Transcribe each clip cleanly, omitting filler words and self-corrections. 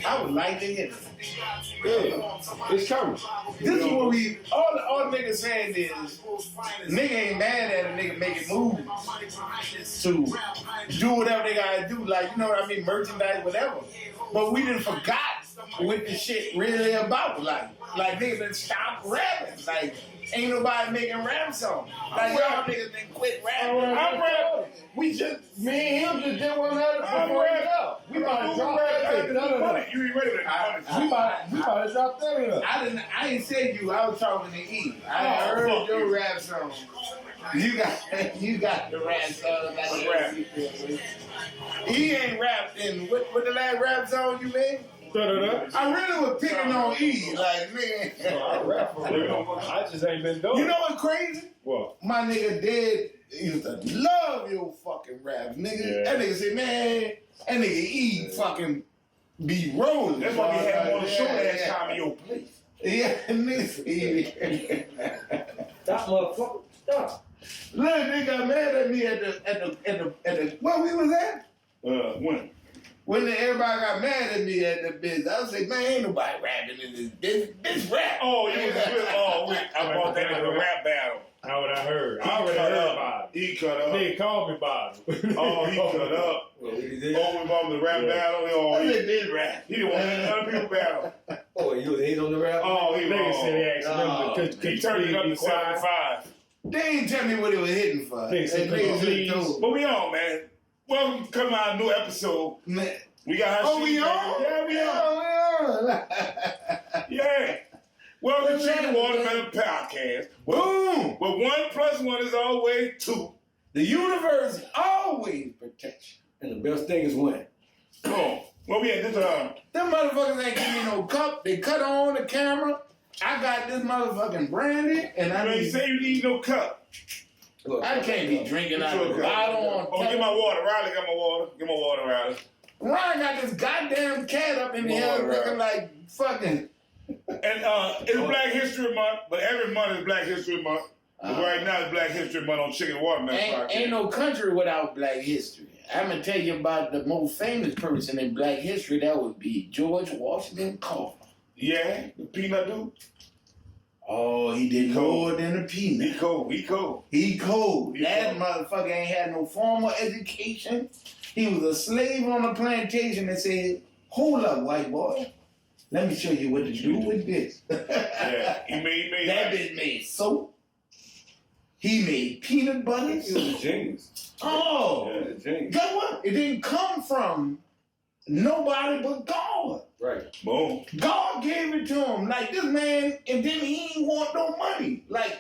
I would like to hear this. Yeah, it's coming. This is what we all the niggas saying is nigga ain't mad at a nigga making moves to do whatever they gotta do, like you know what I mean, merchandise, whatever. But we done forgot what the shit really about. Like niggas done stop rapping. Like ain't nobody making rap songs. Like y'all niggas done quit rapping. I'm rapping. We just, me and him just did one another before it up. We about to drop that thing. You ain't ready to We about to drop that in up. I ain't said you. I was talking to E. I heard your rap song. You got the rap song. He ain't rapped in what the last rap song you made? I really was picking on E. Like man, I rap for real. I just ain't been doing. You know what's crazy? What? My nigga Dead used to love your fucking rap, nigga. Yeah. That nigga say, man, that nigga E fucking be rolling. That's why we had him on the show last time in your place. Yeah, nigga. That motherfucker. Stop. Look, they got mad at me at the where we was at? When everybody got mad at me at the business, I was like, man, ain't nobody rapping in this business. This rap. Oh, you was good. Oh, wait. I brought that in the rap battle. That's what I heard. I already heard about it. He cut up. Nigga called me about it. Oh, he cut up. Oh, we bought the rap battle. I said, this rap. He didn't want other people battle. Oh, you was hating on the rap? Oh, he Nigga said he asked him he turned it up to 75. They ain't tell me what it was hitting for. Nigga said, But we on, man. Welcome to come out a new episode. Man. We got Hasheem. Oh, we on? Yeah, we on. Yeah. Welcome to the Watermelon Podcast. Boom. But 1 + 1 is always 2. The universe always protects you. And the best thing is when. Come on. Well, we had this Them motherfuckers ain't give me no cup. They cut on the camera. I got this motherfucking brandy, and I ain't say you need no cup. Look, I can't be drinking out of the bottle on. Oh, get my water. Riley got my water. Get my water, Riley. Ryan got this goddamn cat up in here looking like fucking. And it's Black History Month, but every month is Black History Month. But right now it's Black History Month on Chicken Watermelon Podcast. Ain't no country without Black history. I'm gonna tell you about the most famous person in Black history. That would be George Washington Carver. Yeah, the peanut dude. Oh, he did more than a peanut. He cold. That motherfucker ain't had no formal education. He was a slave on a plantation and said, hold up, white boy. Let me show you what to do with this. Yeah, he made that bitch made soap. He made peanut butter. He was a genius. Oh, Yeah, genius. guess what? It didn't come from nobody but God. Right. Boom. God gave it to him. Like this man, and then he ain't want no money. Like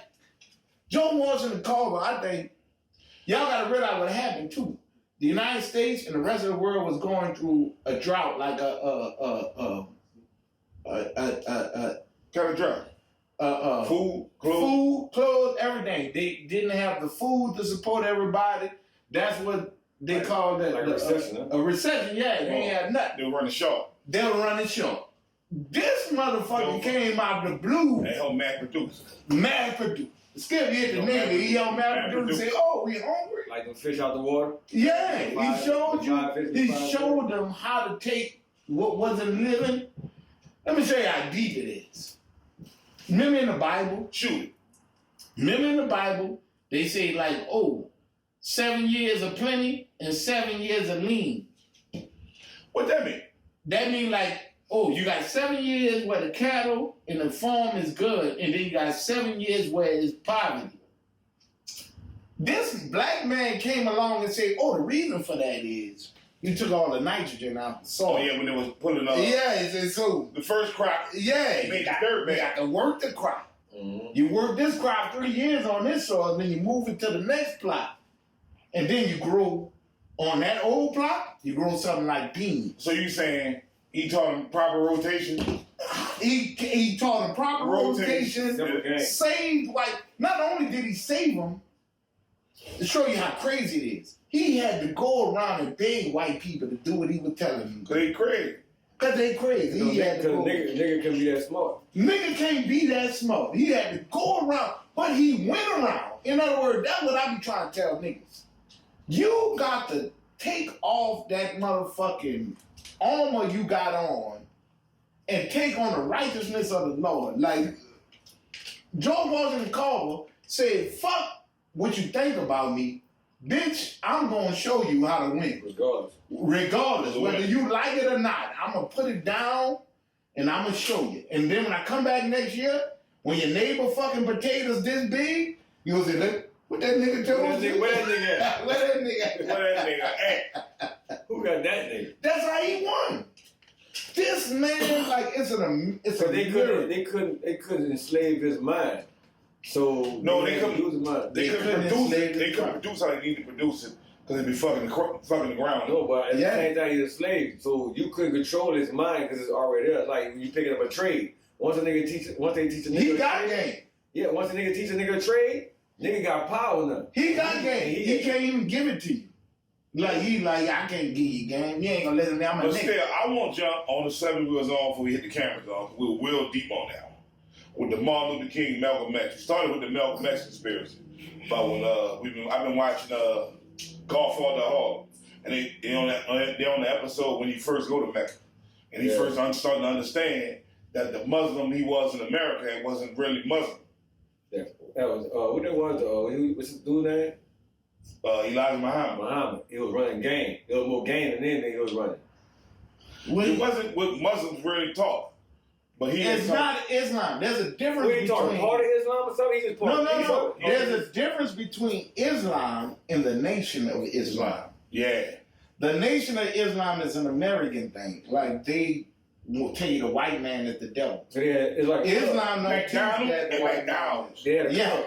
Joe Washington Carver, I think, y'all gotta realize what happened too. The United States and the rest of the world was going through a drought, like Kind of dry. Food, clothes, everything. They didn't have the food to support everybody. That's what they called it. Like a recession, huh? A recession, yeah. They ain't had nothing. They were running short. They were running short. This motherfucker came out of the blue. They helped mass produce. Mass produce. Skip hit the nigga. He helped mass produce and say, "Oh, we hungry." Like them fish out the water? Yeah, he showed them how to take what wasn't living. Let me show you how deep it is. Remember in the Bible? Shoot it. Remember in the Bible, they say like, 7 years of plenty and 7 years of lean. What that mean? That mean like, you got 7 years where the cattle and the farm is good, and then you got 7 years where it's poverty. This black man came along and said, the reason for that is you took all the nitrogen out of the soil. Oh, yeah, when they was pulling up. Yeah, it's so. The first crop. Yeah, you got to work the crop. Mm-hmm. You work this crop 3 years on this soil, and then you move it to the next plot. And then you grow on that old plot, you grow something like beans. So you saying he taught him proper rotation? He taught him proper rotation. Saved, like, not only did he save them, to show you how crazy it is, he had to go around and beg white people to do what he was telling them. Because they crazy. Because they crazy. Nigga can be that smart. Nigga can't be that smart. He had to go around, but he went around. In other words, that's what I be trying to tell niggas. You got to take off that motherfucking armor you got on and take on the righteousness of the Lord. Like, George Washington Carver said, fuck what you think about me. Bitch, I'm going to show you how to win. Regardless, whether you like it or not. I'm going to put it down and I'm going to show you. And then when I come back next year, when your neighbor fucking potatoes this big, you going to say, look, what that nigga told you? Where that nigga at? Where that nigga at? Where that nigga at? Who got that nigga? That's how he won. This man, like, it's a They couldn't enslave his mind. So No, they couldn't lose his mind. They couldn't produce it. They couldn't produce how they need to produce it because they'd be fucking the ground. No, but at the same time, he's a slave, so you couldn't control his mind because it's already there. It's like when you picking up a trade. Once they teach a nigga, he got game. Yeah, once a nigga teach a nigga a trade, nigga got power now. He got game. He can't even give it to you. Like I can't give you game. You ain't gonna let him down my But neck. still, I want to jump on the 7 wheels on before we hit the cameras on. We're real deep on that one. With the Martin Luther King, Malcolm X. We started with the Malcolm X conspiracy. But when I've been watching Godfather Hall, and they're on the episode when he first go to Mecca, and he first starting to understand that the Muslim he was in America wasn't really Muslim. Yeah, that was what that was. What's his dude name? Elijah Muhammad. He was running game. It was more game than anything he was running. It wasn't what Muslims really taught. But it's not Islam. There's a difference between part of Islam or something. He just part No. There's a difference between Islam and the Nation of Islam. Yeah. The Nation of Islam is an American thing. Like, they will tell you the white man is the devil. So it's like Islam don't teach that the white McDonald's. man. Yeah.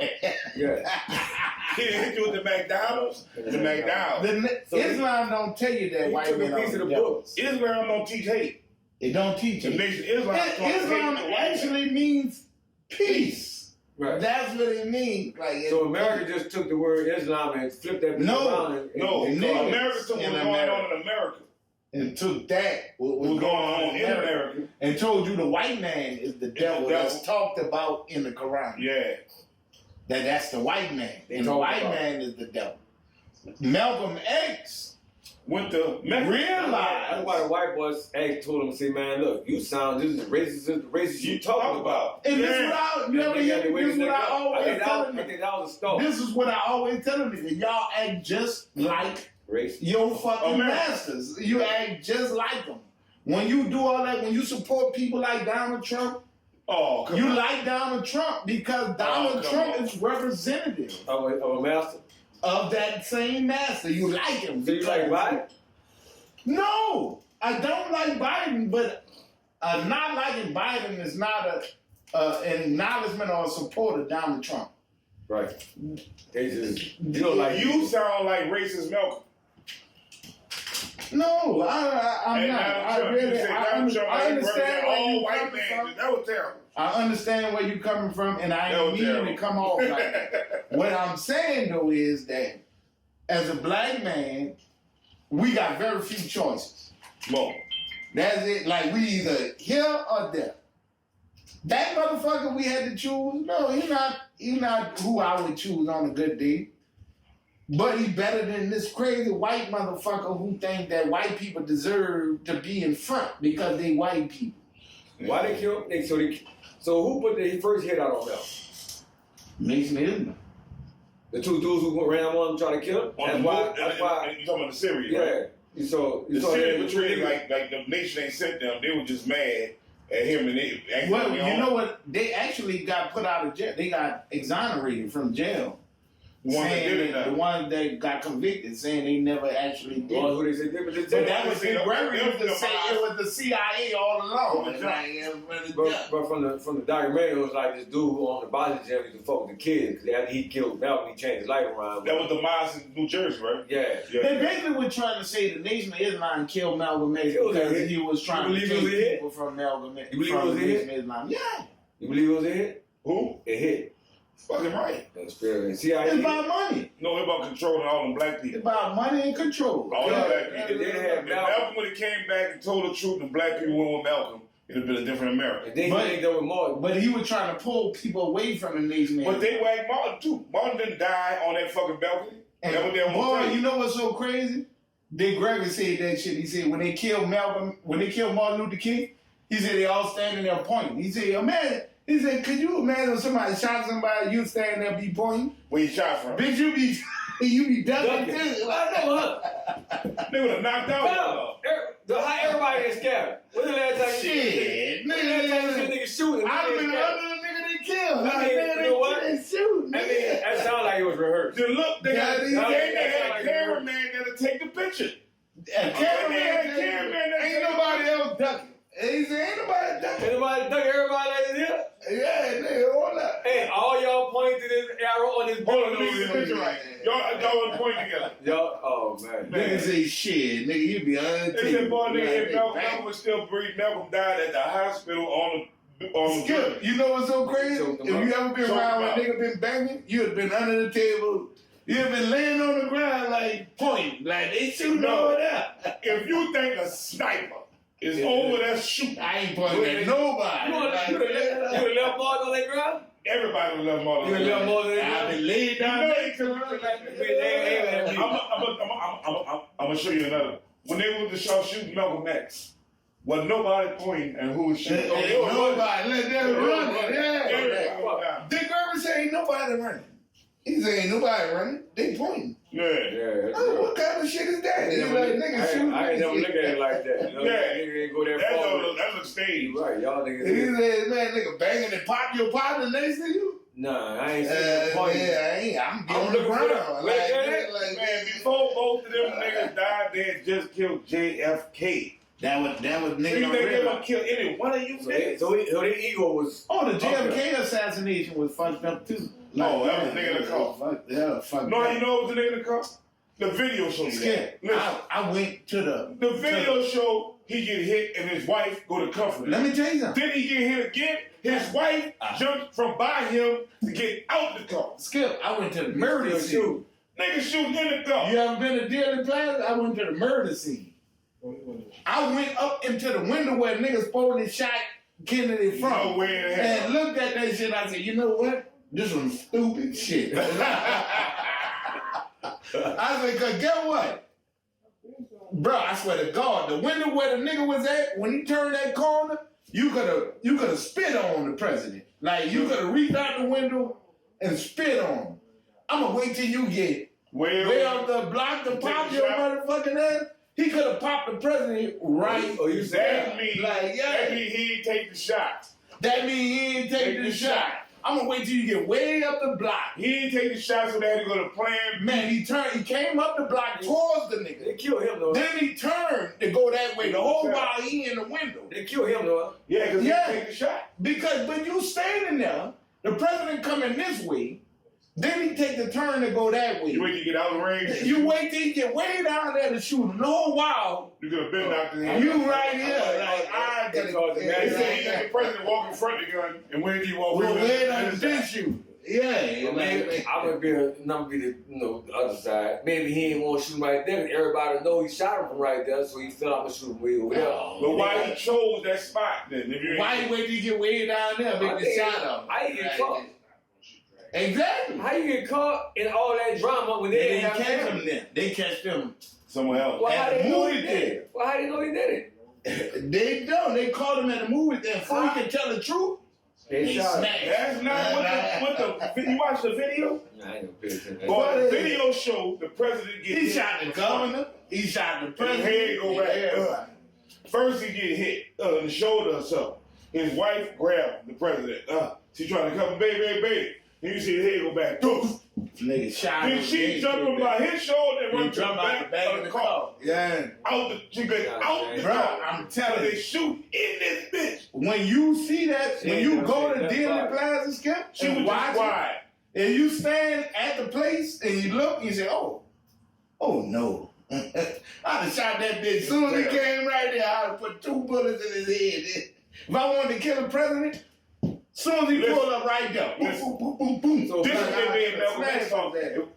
He hit you with the McDonald's. The McDonald's. Islam don't tell you that white men are the devil. Islam don't teach hate. It don't teach The it. Nation of Islam actually means peace. Right. That's what it means. Like, so America just took the word Islam and flipped that bitch around. America took what's going on in America. And took that, what was going on in America, and told you the white man is the devil that's talked about in the Quran. Yeah. That's the white man. And the white man is the devil. Malcolm X went to realize. That's why the white boys told him, say, man, look, you sound just as racist you talking about. And this is what I always tell them. I think that was a start. This is what I always tell them. Y'all act just like your fucking masters. You act just like them. When you do all that, when you support people like Donald Trump, you like Donald Trump because Donald Trump is representative of a master. Of that same master. You like him. Do you like Biden? No, I don't like Biden, but not liking Biden is not an acknowledgement or a support of Donald Trump. Right. You sound like racist Malcolm. No, I'm not. I understand where you're coming from. That was terrible. I understand where you're coming from, and I ain't meaning to come off like that. What I'm saying, though, is that as a black man, we got very few choices. More. That's it. Like, we either here or there. That motherfucker we had to choose, no, he not who I would choose on a good day. But he better than this crazy white motherfucker who think that white people deserve to be in front because they white people. Why they kill? So who put the first hit out on them? Nation of Islam. The two dudes who ran on him trying to kill him. That's why you talking about the Syria, right? The Syria betrayed like the nation ain't sent them. They were just mad at him and they. Well, you know what? They actually got put out of jail. They got exonerated from jail. The one that got convicted, saying they never actually did. Who they said did, but that was Big Gregory to say it was the CIA all along. But from the documentary, it was like this dude on the body jam used to fuck with the kids because after he killed Malcolm, he changed his life around. That was the mosque in New Jersey, right? Yeah. They basically were trying to say the Nation of Islam killed Malcolm X because he was trying to take people from Malcolm X. You believe it was a hit? Islam. Yeah. You believe it was a hit? Who? A hit. Fucking right. CIA. It's about money. No, it's about controlling all them black people. It's about money and control. All them black people. If Malcolm would have came back and told the truth and black people went with Malcolm, it would have been a different America. But he was trying to pull people away from the nation. But they whacked Martin too. Martin didn't die on that fucking balcony. Boy, you know what's so crazy? Dick Gregory said that shit. He said when they killed Martin Luther King, he said they all standing there pointing. He said, imagine. He said, could you imagine if somebody shot somebody, you standing there be pointing? Where you shot from? Bitch, you be ducking too. They would have knocked out. How everybody is scattered? When the last time you Shit, when the last time you see niggas shooting? I've been under the nigga they killed. I mean, you know what? They shoot. I mean, that sounded like it was rehearsed. Then look, they had a like cameraman that'll take the picture. Cameraman, ain't nobody else ducking. He said, ain't nobody ducking. Ain't nobody duck everybody like this here? Yeah, nigga, hold up. Hey, all y'all point to this arrow on this Hold on, board. let me get the picture right. Y'all want to point together. Y'all, oh man. Nigga say shit, nigga, you be They said, boy, nigga, if Malcolm was still breathing, Malcolm died at the hospital on the Skip, you know what's so crazy? Choke If them you up. ever been Choke around them when a nigga been banging, you have been under the table. You have been laying on the ground like pointing, like they shooting over there. If you think a sniper is over there shooting, I ain't pointing at nobody. You would have left balls on that ground? everybody would love more You than would have left balls on that I've ground? been laid down You know there. they could I'm gonna show you another. When they went to shoot Malcolm X, wasn't nobody pointing and who was shooting. Ain't nobody. Let them run it. Yeah. Everybody was down. Dick Gregory said ain't nobody running. He said ain't nobody running. They pointing. Yeah. Oh, what kind of shit is that? It's like niggas shooting. I ain't never look at it like that. You know, Yeah. nigga ain't go that far. That looks staged. Right, y'all niggas. He said, man, nigga banging and pop your partner next to you. Nah, I ain't seen that point. Yeah, I'm I'm on the looking for ground. that. Man, before both of them niggas died, they had just killed JFK. That was So nigga you on think they red. gonna kill any one of you niggas? So their ego was. Oh, the JFK assassination was fucked up too. No, that was a nigga in the car. Yeah, fucked No, up. you know what was the nigga in the car? The video show you that. Skip. Listen, I went to the video show, he get hit and his wife go to comfort him. Let me tell you something. Then he get hit again. His wife jumped from by him to get out the car. Skip, I went to the murder scene. Nigga shooting in the car. You ever been to Dealey Plaza? I went to the murder scene. I went up into the window where niggas supposedly shot Kennedy from. No way in hell. And looked at that shit. I said, you know what? This some stupid shit. I said, cause get what? Bro, I swear to God, the window where the nigga was at, when he turned that corner, you could have spit on the president. Like you could have reached out the window and spit on him. I'm gonna wait till you get way up the block to pop your motherfucking ass. He could have popped the president right. Oh, you said That means Like, he ain't take the shot. That means he ain't take the shot. I'm gonna wait till you get way up the block. He didn't take the shot, so they had to go to plan B. Man, he came up the block towards the nigga. they killed him though. Then he turned to go that way the whole while he in the window. They killed him though. Yeah, because Yeah. he didn't take the shot. Because when you standing there, the president coming this way, then he take the turn to go that way. You wait to get out of the range. You wait till he get way down there to shoot him. The whole while, You could have been out there. you right here. Like, I They gotta called him They that. say he let the president walk in front of the gun, and when did he walk We're over way down the shoot. Yeah, like, I'm gonna be the other side. Maybe he ain't want to shoot him right there. Everybody know he shot him from right there, so he felt I'm gonna shoot him way over there. But why he chose that spot then? If you why you wait till you get way down there, make the shot up? How you get caught? Exactly. How you get caught in all that drama when they They didn't didn't have catch cameras? him then. They catch them. somewhere else. Well, how At the they know he movie did it? Well, how they know he did it? They don't. They called him at the movie there. Before he can tell the truth, They shot him. smacked. That's not what the you watch the video? Nah, I ain't gonna pay attention. Well, the video show the president get He hit. shot the governor. He shot the His president. head go back. Everybody. First he get hit in the shoulder or something. His wife grabbed the president. She trying to come, baby. And you see his head go back. Doof. Nigga shot him. Then she jumping by his shoulder and He run to the jumped out the back of the car. Yeah. She been out the Bro, car. I'm telling They you. shoot in this bitch. When you see that, when you go to That's Dealey right. Plaza, Skip, She and was watch just it, quiet. and you stand at the place and you look and you say, oh no. I'd have shot that bitch. As soon as he came right there, I'd have put 2 bullets in his head. If I wanted to kill the president, as soon as he pulled up right there, boom, boom, boom, boom. So This is what they made Malcolm X Smash talk. that.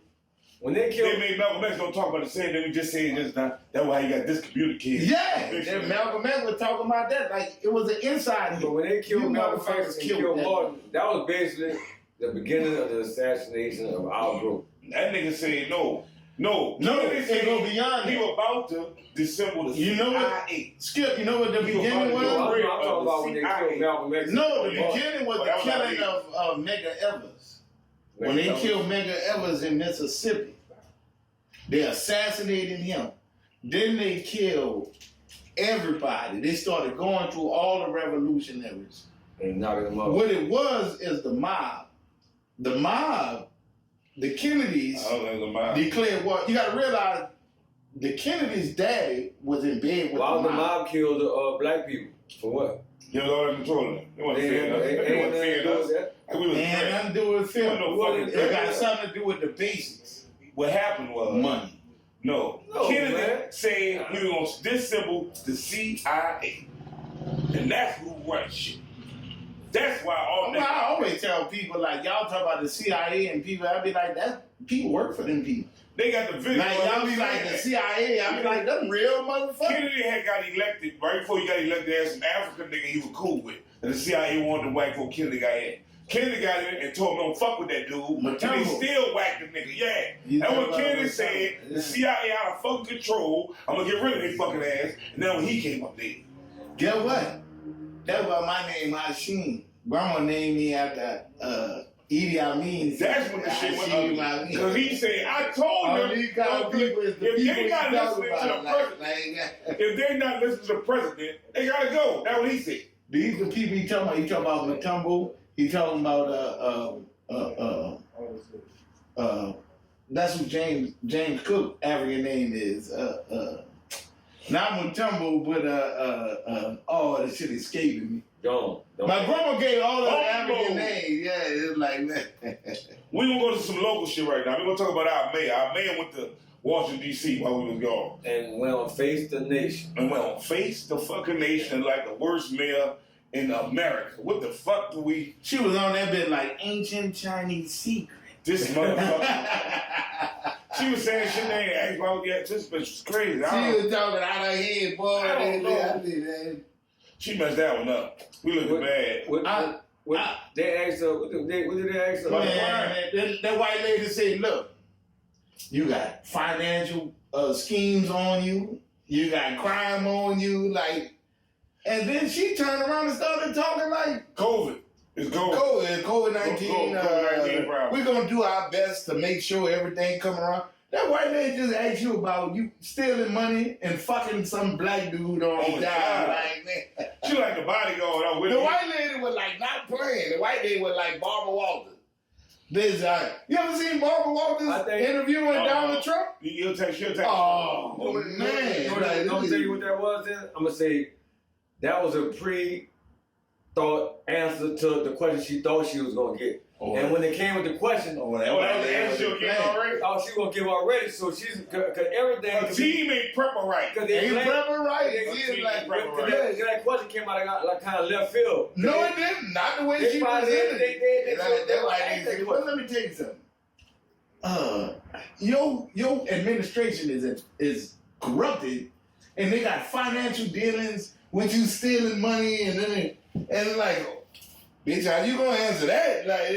when they They killed made Malcolm X don't talk about the same that we just said just now. That's why he got discommunicated. Yeah, then Malcolm X was talking about that like it was an inside. But when they killed You Malcolm motherfuckers X and killed killed that. Martin, that was basically the beginning of the assassination of our group. That nigga said no. No, it go beyond he that. was about to dissemble the You know what? CIA. Skip, you know what the beginning I'm was? talking about when they killed Malcolm X. No, the beginning was But the that was not killing it. of Medgar Evers. When they killed Medgar Evers in Mississippi, they assassinated him. Then they killed everybody. They started going through all the revolutionaries. And knocking them up. What it was is the mob. The mob, the Kennedys I don't think the mob. declared war. You got to realize the Kennedys' daddy was in bed with Why the the mob. mob killed the black people? For what? He was already controlling them. They wasn't fearing us. They wasn't fearing us. We was And threats. nothing to do with film. No fucking It threat. got something to do with the basics. What happened was Money. No, No, Kennedy man. said he was gonna dissemble the CIA, and that's who runs shit. That's why all Well, I that. always tell people, like, y'all talk about the CIA and people, I be like, that people work for them people. They got the video. Like, y'all be like, the CIA, I be like, them real motherfuckers. Kennedy had got elected right before he got elected as some African nigga he was cool with, and the CIA wanted to whack before Kennedy got in. Kennedy got in and told him don't fuck with that dude, and they still whacked the nigga. Yeah, that's what Kennedy said. The CIA out of fucking control. I'm gonna get rid of their fucking ass. And then when he came up there, Guess what? That's why my name Hasheem. Grandma named me after Idi Amin. that's what the shit went Hasheem up. Amin. Because he said, I told All them, these kind of people is the if people they you not talk listening to the about. president, if they're not listening to the president, they gotta go. That's what he said. These are the people he talking about. He talking about Matumbo. He talking about that's what James Cook African name is. Not Matumbo, but oh, that shit escaping me. Don't. My grandma gave all the Bumbo. African names. Yeah, it's like that. We gonna go to some local shit right now. We're gonna talk about our mayor. Our mayor went to Washington, D.C. while we was gone. And went on Face the Nation. And went on Face the fucking Nation like the worst mayor in America. What the fuck do we... She was on that bit like ancient Chinese secret. This motherfucker... She was saying shit they ain't asked about yet. This bitch was crazy. She was talking out her head, boy. I don't know. She messed that one up. We looking bad. They asked her, what did they ask her? Man, that white lady said, look, you got financial schemes on you. You got crime on you. Like, and then she turned around and started talking like, COVID. It's COVID. COVID-19. COVID-19 problem. We're going to do our best to make sure everything coming around. That white lady just asked you about you stealing money and fucking some black dude on the job. Like, man. She like the bodyguard. I'm with The you. white lady was like not playing. The white lady was like Barbara Walters. You ever seen Barbara Walters interviewing Donald Trump? She'll text. Oh, man. Let me tell you what that was then. I'm going to say that was a pre-thought answer to the question she thought she was going to get. Oh, and when they came with the question, that was the answer she'll get already. oh, she gonna give already, so she's because everything. Her team ain't prepper right. Because Ain't prepper right. She is like prepper Cause right. that question came out like kind of left field. No, it didn't. Not the way she presented it. That white lady. Well, let me tell you something. Your administration is corrupted, and they got financial dealings with you stealing money, and like. Bitch, how you gonna answer that? Like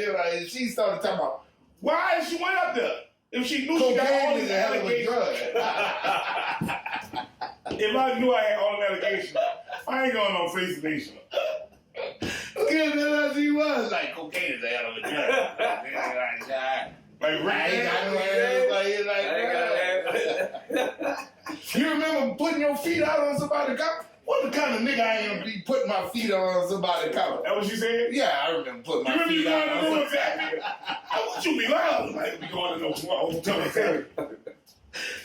she started talking about Why she went up there? If she knew she got all cocaine these is a hell of a allegations. drug. If I knew I had all the allegations, I ain't going on Face the Nation. Because that's how she was. Like, cocaine is a hell of a drug. Like, I ain't got no like, you remember putting your feet out on somebody's couch? What the kind of nigga I am to be putting my feet on somebody's couch? That what she said? Yeah, I remember putting my You feet out on remember you somebody's exactly? I want you to be loud. Like, we going to no hotel.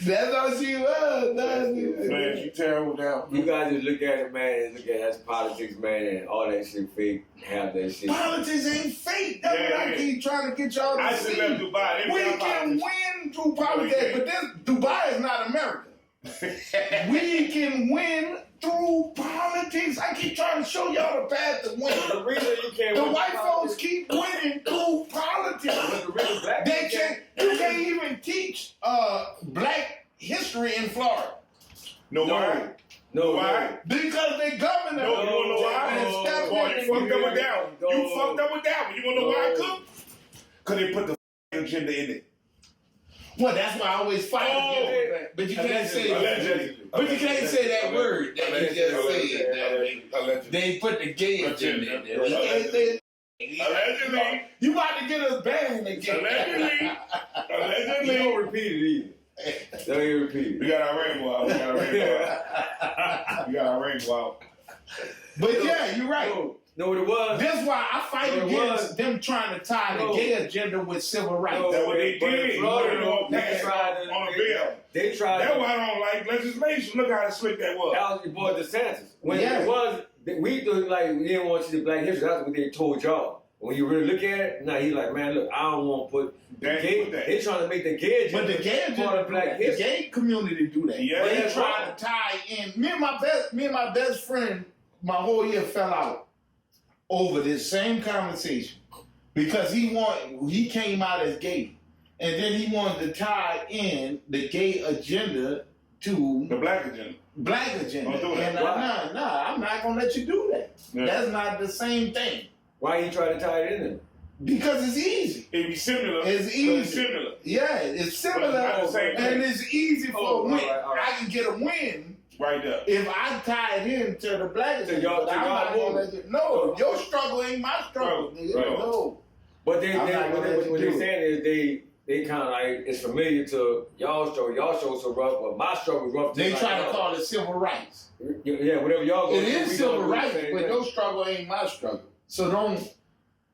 That's how she was. Man, she terrible now. You guys just look at it, man, and look at it as politics, man, and all that shit fake, have that shit. Politics ain't fake. That's what I keep trying to get y'all to I see. just left Dubai. We can win through politics, but this Dubai is not America. We can win through politics. I keep trying to show y'all the path to win. The reason you can't The win white politics- folks keep winning through politics. But the reason black They people can't. You can't even teach black history in Florida No, why? No, Why? because they governor. No, you wanna know why? Boy, you fucked up with that one. You fucked up with that one. You wanna know why, Cook? Because they put the agenda in it. Well, that's why I always fight against it. But you can't say But you can't say that word that you just said. They put the gay agenda in there. You can't say it. Allegedly. You about to get us banned again. Allegedly. You don't repeat it either. Don't even repeat it. We got our rainbow out. We got our rainbow out. But yeah, you're right. Know what it was? That's why I fight against them trying to tie the gay agenda with civil rights. That's what they did. They tried on a bill. They tried. That's why I don't like legislation. Look how slick that was. That was your boy DeSantis. When it was, we do like we didn't want you to Black history. That's what they told y'all. When you really look at it, now he's like, man, look, I don't want to put the gay. They trying to make the gay agenda. But the gay agenda, Black history. the gay community do that. Yeah, they try to tie in. Me and my best friend, my whole year fell out over this same conversation because he came out as gay, and then he wanted to tie in the gay agenda to the black agenda. Black agenda. Don't do that. And nah, I'm not gonna let you do that. Yeah. That's not the same thing. Why you try to tie it in there? Because it's easy. It'd be similar. It's easy. It's similar. Yeah, it's similar, and it's easy for a win. Right. I can get a win. Right there. If I tie it into the black agenda, I'm not gonna let you. No, your struggle ain't my struggle. Right. No. But what they're saying is they kind of like it's familiar to y'all show. Y'all show so rough, but my struggle is rough. They try to call it civil rights. Yeah, whatever y'all go. It is civil rights, but your struggle ain't my struggle. So don't.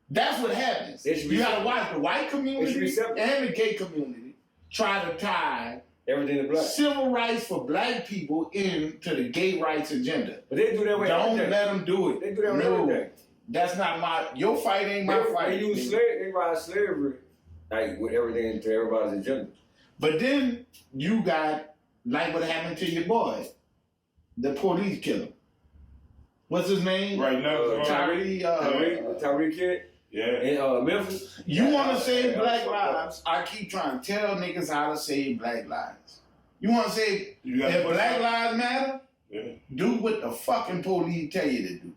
That's what happens. You gotta watch the white community and the gay community try to tie everything to black. Civil rights for black people into the gay rights agenda. But they do that way. Don't let them do it. They do that way. That's not your fight. Ain't my fight. They use they ride slavery like with everything into everybody's agenda. But then you got like what happened to your boy, the police killer. What's his name? Right now, Tyree Kid. Yeah. In Memphis. You want to save black lives? I keep trying to tell niggas how to save black lives. You want to say if black lives matter? Yeah. Do what the fucking police tell you to do.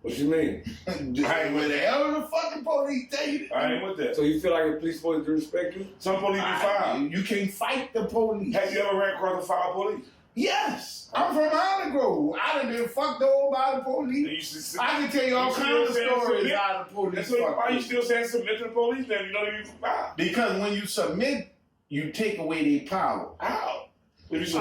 What you mean? What the hell the fucking police tell you to do? I ain't with that. So you feel like the police supposed to respect you? Some police be foul. You can't fight the police. Have you ever ran across a foul police? Yes. I'm from Island Grove. I done been fucked over by the police. I can tell you all kinds of stories how the police fucked. Why you still saying submit to the police then? You know you foul. Because when you submit, you take away their power. How? When he's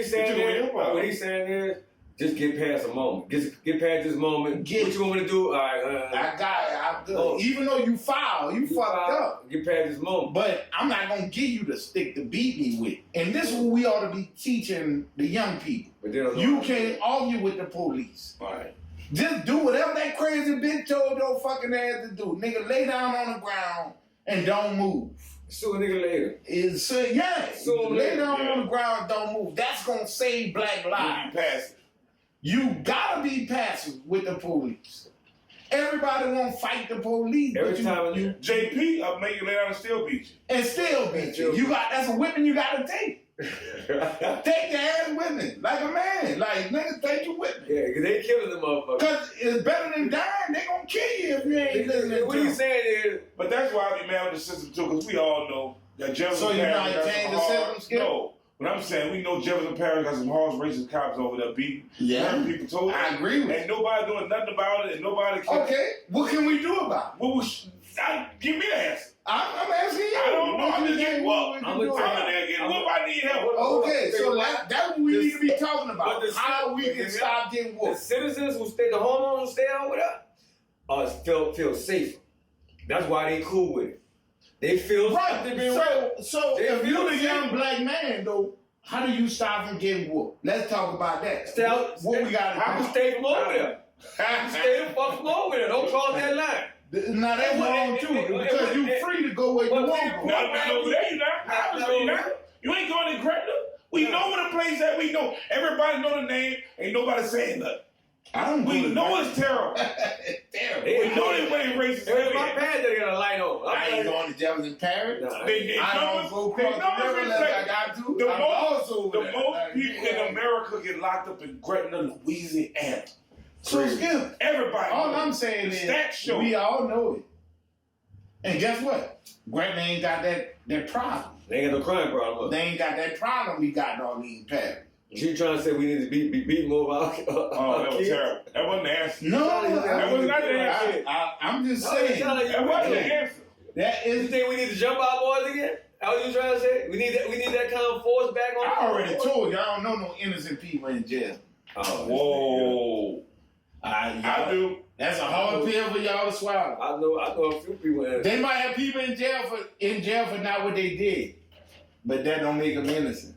saying this, just get past a moment. Get past this moment. What you want me to do? All right. I got it. I'm good. Even though you foul, you fucked up. Get past this moment. But I'm not going to give you the stick to beat me with. And this is what we ought to be teaching the young people. But they don't know you can't argue with the police. All right. Just do whatever that crazy bitch told your fucking ass to do. Nigga, lay down on the ground and don't move. Sue a nigga later. Lay down on the ground and don't move. That's going to save black lives. You passive. You gotta be passive with the police. Everybody won't fight the police. Every time you JP, I'll make you lay down and still beat you. And still beat you. That's a whipping you gotta take. Take your ass whipping like a man. Like nigga, take your whipping. Yeah, because they killing the motherfucker. Because it's better than dying. They gonna kill you if you ain't listening to what he's saying is, but that's why I be mad with the system too, because we all know that Jefferson. So you not change the system, Skip? No. But I'm saying we know Jefferson Parish got some harsh racist cops over there beating. Yeah. People told I agree with you. And nobody doing nothing about it, and nobody can. Okay, what can we do about it? Give me the answer. I'm asking you. I don't know. I'm just getting whooped. I'm getting whooped. I need help. Okay, so that's what we need to be talking about. How we can stop getting whooped. The citizens the homeowners who stay out with us, feel safer. That's why they cool with it. They feel right. So if you're a young black man, though, how do you stop from getting whooped? Let's talk about that. What we got to do? I can stay from over there. Stay the fuck from over there. Don't cross that line. Now that's wrong too, because you're free to go where you want to go. You ain't going to Gretna. We know where the place at. We know. Everybody know the name. Ain't nobody saying nothing. We know it's terrible. Terrible. We know they way racist. My parents they got a light on. I ain't going to Jefferson Parish. I don't go across the river unless I got to. The most people in America get locked up in Gretna, Louisiana. So Skip, everybody. All I'm saying is we all know it. And guess what? Gretna ain't got that problem. They ain't got no crime problem. They ain't got that problem we got on these paths. She trying to say we need to be beating over our Oh, that was kids. terrible. That wasn't the answer. No, That was not the answer. I'm just saying. That wasn't the answer. That You is. think we need to jump our boys again? That what you trying to say? We need that kind of force back on. I already told you I don't know no innocent people in jail. Oh, Whoa. I do. That's a hard pill for y'all to swallow. I know a few people in They might have people in jail for not what they did, but that don't make them innocent.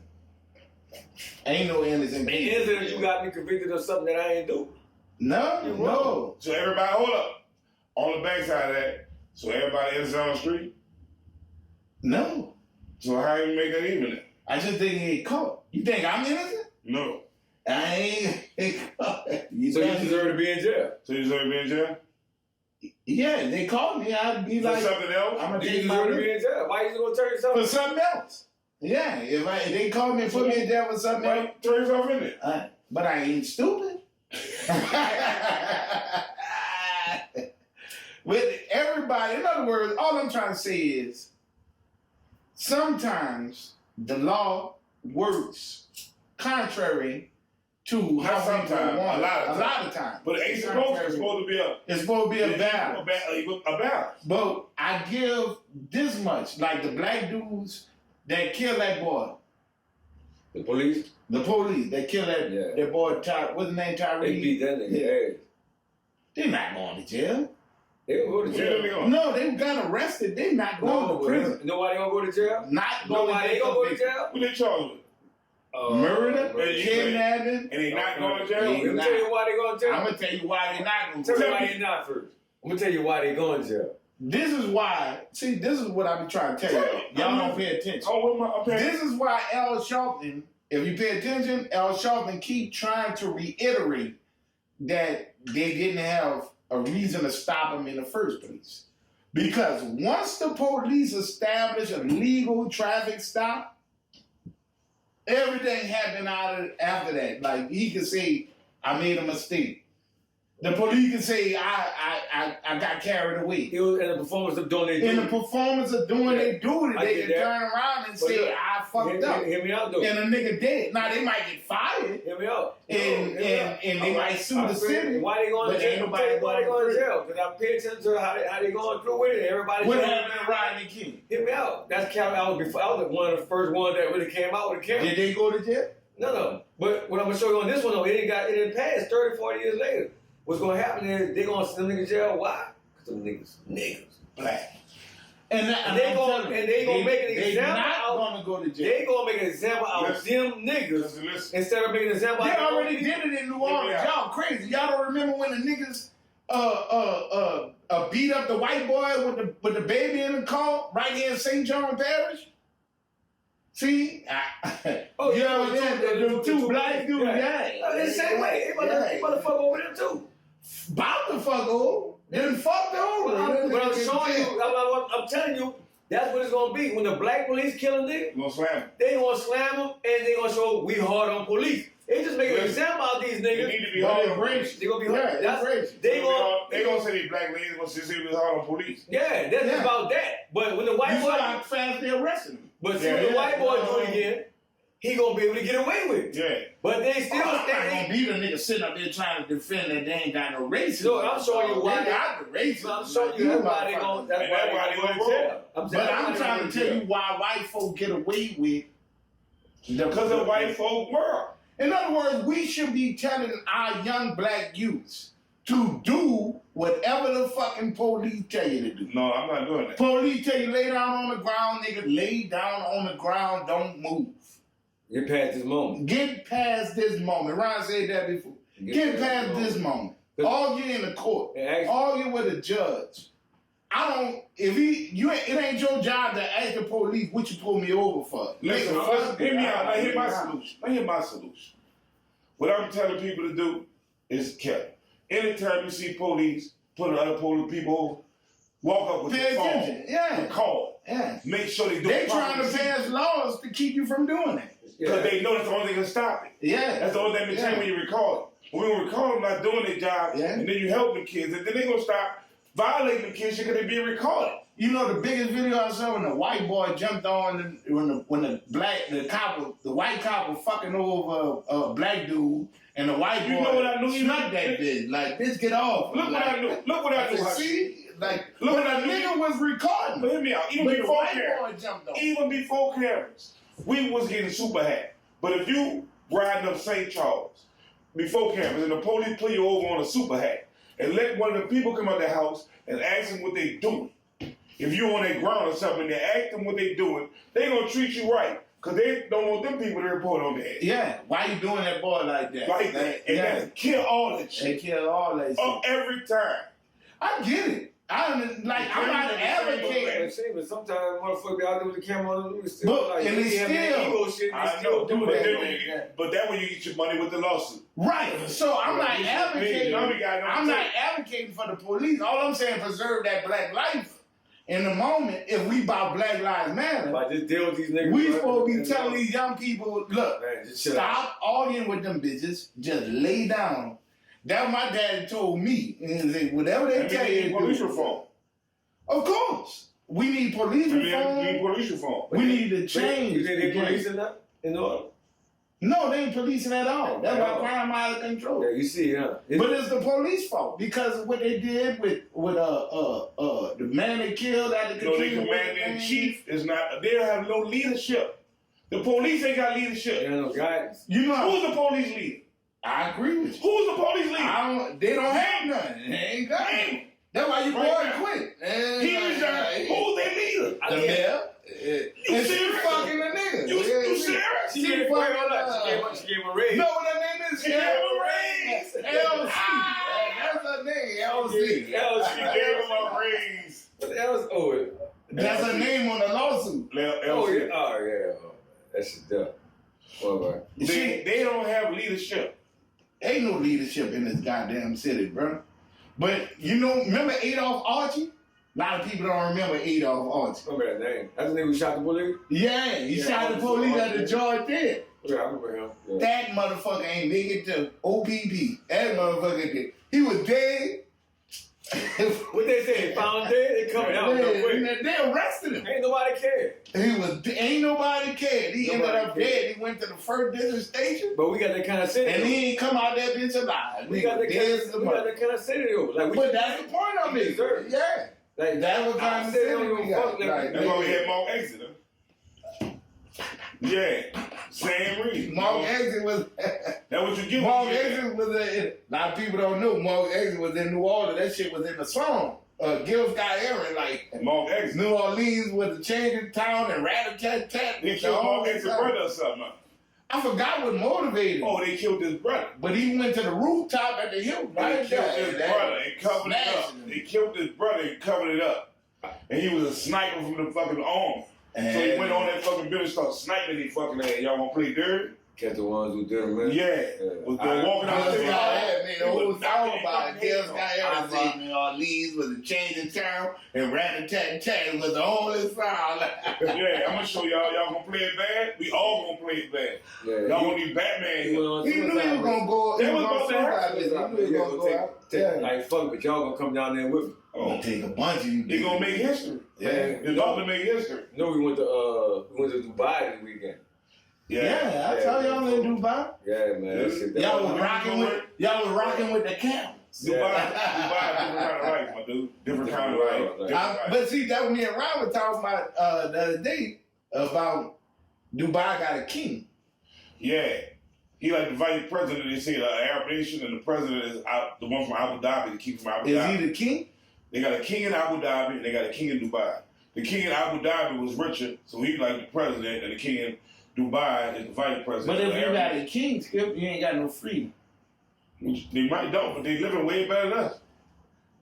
Ain't no innocent The people. incident you got me convicted of something that I ain't do. No. So everybody, hold up. On the backside of that, so everybody else on the street? No. So how you make that even then? I just think he ain't caught. You think I'm innocent? No. I ain't caught. So you deserve to be in jail. So you deserve to be in jail? Yeah, they called me. I'd be For like, something else? I'm gonna You take my deserve to risk be in jail. Why you gonna turn yourself for something else. Yeah, if they call me and put me in jail for something else, Right? Throw yourself in there. but I ain't stupid. With everybody, in other words, all I'm trying to say is sometimes the law works contrary to Not how people sometimes, want a lot of it. A lot of times. But it ain't supposed to. It's supposed to be a... It's supposed to be a balance. A balance. But I give this much, like the black dudes that killed that boy. The police? The police that killed that boy, what's his name, Tyree? They beat that nigga ass. They're not going to jail. They gonna go to jail. No, they got arrested. They're not going to prison. Nobody gonna go to jail? Not going Nobody gonna go to jail? Who they charged with? Murder, kidnapping. And they not going to jail? Let me tell you why they going to jail. I'm going to tell you why they're not going to Tell me jail. why they not first. I'm gonna tell you why they going to jail. This is why, see, this is what I be trying to tell you. Y'all don't pay attention. This is why Al Sharpton, if you pay attention, Al Sharpton keep trying to reiterate that they didn't have a reason to stop him in the first place. Because once the police establish a legal traffic stop, everything happened after that. Like, he could say, I made a mistake. The police can say, I got carried away. It was in the performance of doing their duty. In the performance of doing their duty, I they did can that. turn around and say, I fucked up. Hear me out, though. And a nigga dead. Now, they might get fired. Hear me out. And they might sue the city. Why they going to but ain't jail? nobody Why they going going to to jail? Because I pay attention to how they going through with it. Everybody. What happened to Rodney King? Hear me out. That's I was one of the first ones that really came out with a camera. Did they go to jail? No. But what I'm gonna show you on this one though, it didn't pass 30, 40 years later. What's gonna happen is they gonna send them niggas to jail. Why? Because them niggas black. And they gonna make an example They're not out. going to go to jail. They gonna make an example out of them niggas instead of making an example. They out of already did it in New Orleans. Y'all crazy. Y'all don't remember when the niggas beat up the white boy with the baby in the car right here in St. John Parish? See? Oh, you know what I'm saying? The two black dudes, The same way. They motherfucker over there too. About to fuck over. Then fuck over. But I'm showing you, I'm telling you, that's what it's gonna be. When the black police kill a nigga, they gonna slam them and they gonna show we hard on police. They just make an example out of these niggas. They need to be hard on police. They gonna be hard. They gonna say these black ladies gonna say we hard on police. Yeah, that's about that. But when the white boy, how fast they arresting him. But see, when the white boy do it again, he gonna be able to get away with it. Yeah. But they still I'm not gonna be the nigga sitting up there trying to defend that they ain't got no racism. No, I'm showing you why they got the racism. I'm showing you that's why they gonna. That's why they gonna jail. But I'm trying to tell you why white folk get away with. Because of white folk world. In other words, we should be telling our young black youths to do whatever the fucking police tell you to do. No, I'm not doing that. Police tell you lay down on the ground, nigga, lay down on the ground, don't move. Get past this moment. Get past this moment. Ron said that before. Get past this moment. Argue in the court. Argue with a judge. It ain't your job to ask the police what you pull me over for. Listen, hear me out. Now hear my solution. What I'm telling people to do is anytime you see police putting other police people over, walk up with pay the attention. phone, the call. Yeah. Make sure they do it. They trying to pass laws to keep you from doing it. Because they know that's the only thing that can stop it. Yeah. That's the only thing they when you record it. When you record them not doing their job, and then you help the kids, and then they gonna stop violating the kids because they being recorded. You know the biggest video I saw when the white boy jumped on when the white cop was fucking over a black dude, and the white boy snuck that bitch. Like, bitch, get off. Look what I knew. Look what I knew. See, like, look what I knew. Nigga was recording. But hear me out. Even before cameras, we was getting super hacked. But if you riding up St. Charles before cameras and the police pull you over on a super hack and let one of the people come out the house and ask them what they doing. If you on their ground or something, they ask them what they doing, they gonna treat you right. Cause they don't want them people to report on their head. Yeah, why you doing that boy like that? Like that. And that kill all that shit. They kill all that shit. Every time. I get it. I'm not advocating. But sometimes motherfuckers be out there with the camera on them. And they still. I know, but that when you get your money with the lawsuit. Right. So I'm not advocating. I'm not advocating for the police. All I'm saying, preserve that black life. In the moment, if we about Black Lives Matter, like just deal with these niggas. We supposed to be telling these young people, look, man, stop arguing with them bitches. Just lay down. That my daddy told me. Whatever they tell you. Police reform. Of course. We need police reform. We need police reform. We need to change. You think they policing that in order? No, they ain't policing at all. That's why crime out of control. Yeah, you see, huh? But it's the police fault because of what they did with the man they killed at the the commander-in-chief is not. They don't have no leadership. The police ain't got leadership. They don't know guidance. You know who's the police leader? I agree with you. Who's the police leader? They don't have none. They ain't got none. That's why you boy quit. He resigned. Who's their leader? The mayor. You serious? Fucking the nigga. You serious? She gave him a raise. No, what her name is? She gave him a raise. LC. That's her name. LC. She gave him a raise. What the hell is That's her name on the lawsuit. Oh yeah. That's dumb. Well, they don't have leadership. Ain't no leadership in this goddamn city, bro. But you know, remember Adolph Archie? A lot of people don't remember Adolph Archie. Remember that name? That's the name who shot the police? Yeah, he shot the police at the George Theater. Yeah, I remember him. Yeah. That motherfucker ain't make it to OPP. That motherfucker did. He was dead. What they say? Found dead? They coming out real quick. They arrested him. Ain't nobody cared. Ain't nobody cared. He ended up dead. He went to the first district station. But we got that kind of city. And he ain't come out that bitch alive. We got that kind of city though. Like, but that's the point of it. Yeah. Like that was kind of city we got. That's why we had Mark Exeter. Yeah. Same reason. Mark Exit was. That what you give. Mark Exit was. A lot of people don't know. Mark Exit was in New Orleans. That shit was in the song. Gil Scott Aaron, like Mark Exit. New Orleans was a change in town and rat-a-tat-tat. They killed Mark Exit's brother or something. I forgot what motivated him. Oh, they killed his brother. But he went to the rooftop at the hill. They killed his brother and covered it up. They killed his brother and covered it up. And he was a sniper from the fucking army. So he went on that fucking building, started sniping these fucking ass. Y'all gonna play dirty? Catch the ones who did it, man. Yeah. Was walking out the whole song about it. Gil Scott Aaron said New Orleans was a change in town and rat-a-tat-tat was the only sound. Yeah, I'm gonna show y'all. Y'all gonna play it bad? We all gonna play it bad. Yeah. Y'all gonna need Batman. He knew he was gonna go. He was gonna go out. Like, fuck, but y'all gonna come down there with me. Oh, take a bunch of you. He gonna make history. Yeah, it's all to make history. No, we went to Dubai this weekend. Yeah, I tell y'all in Dubai. Yeah, man. Y'all was rocking with the camels. Dubai, different kind of life, my dude. Different kind of life. But see, that was me and Ryan were talking about the other day about Dubai got a king. Yeah. He like the vice president, they say the Arab nation, and the president is the one from Abu Dhabi, the king from Abu Dhabi. Is he the king? They got a king in Abu Dhabi, and they got a king in Dubai. The king in Abu Dhabi was Richard, so he's like the president, and the king in Dubai is the vice president. But if you got a king, Skip, you ain't got no freedom. They might don't, but they living way better than us.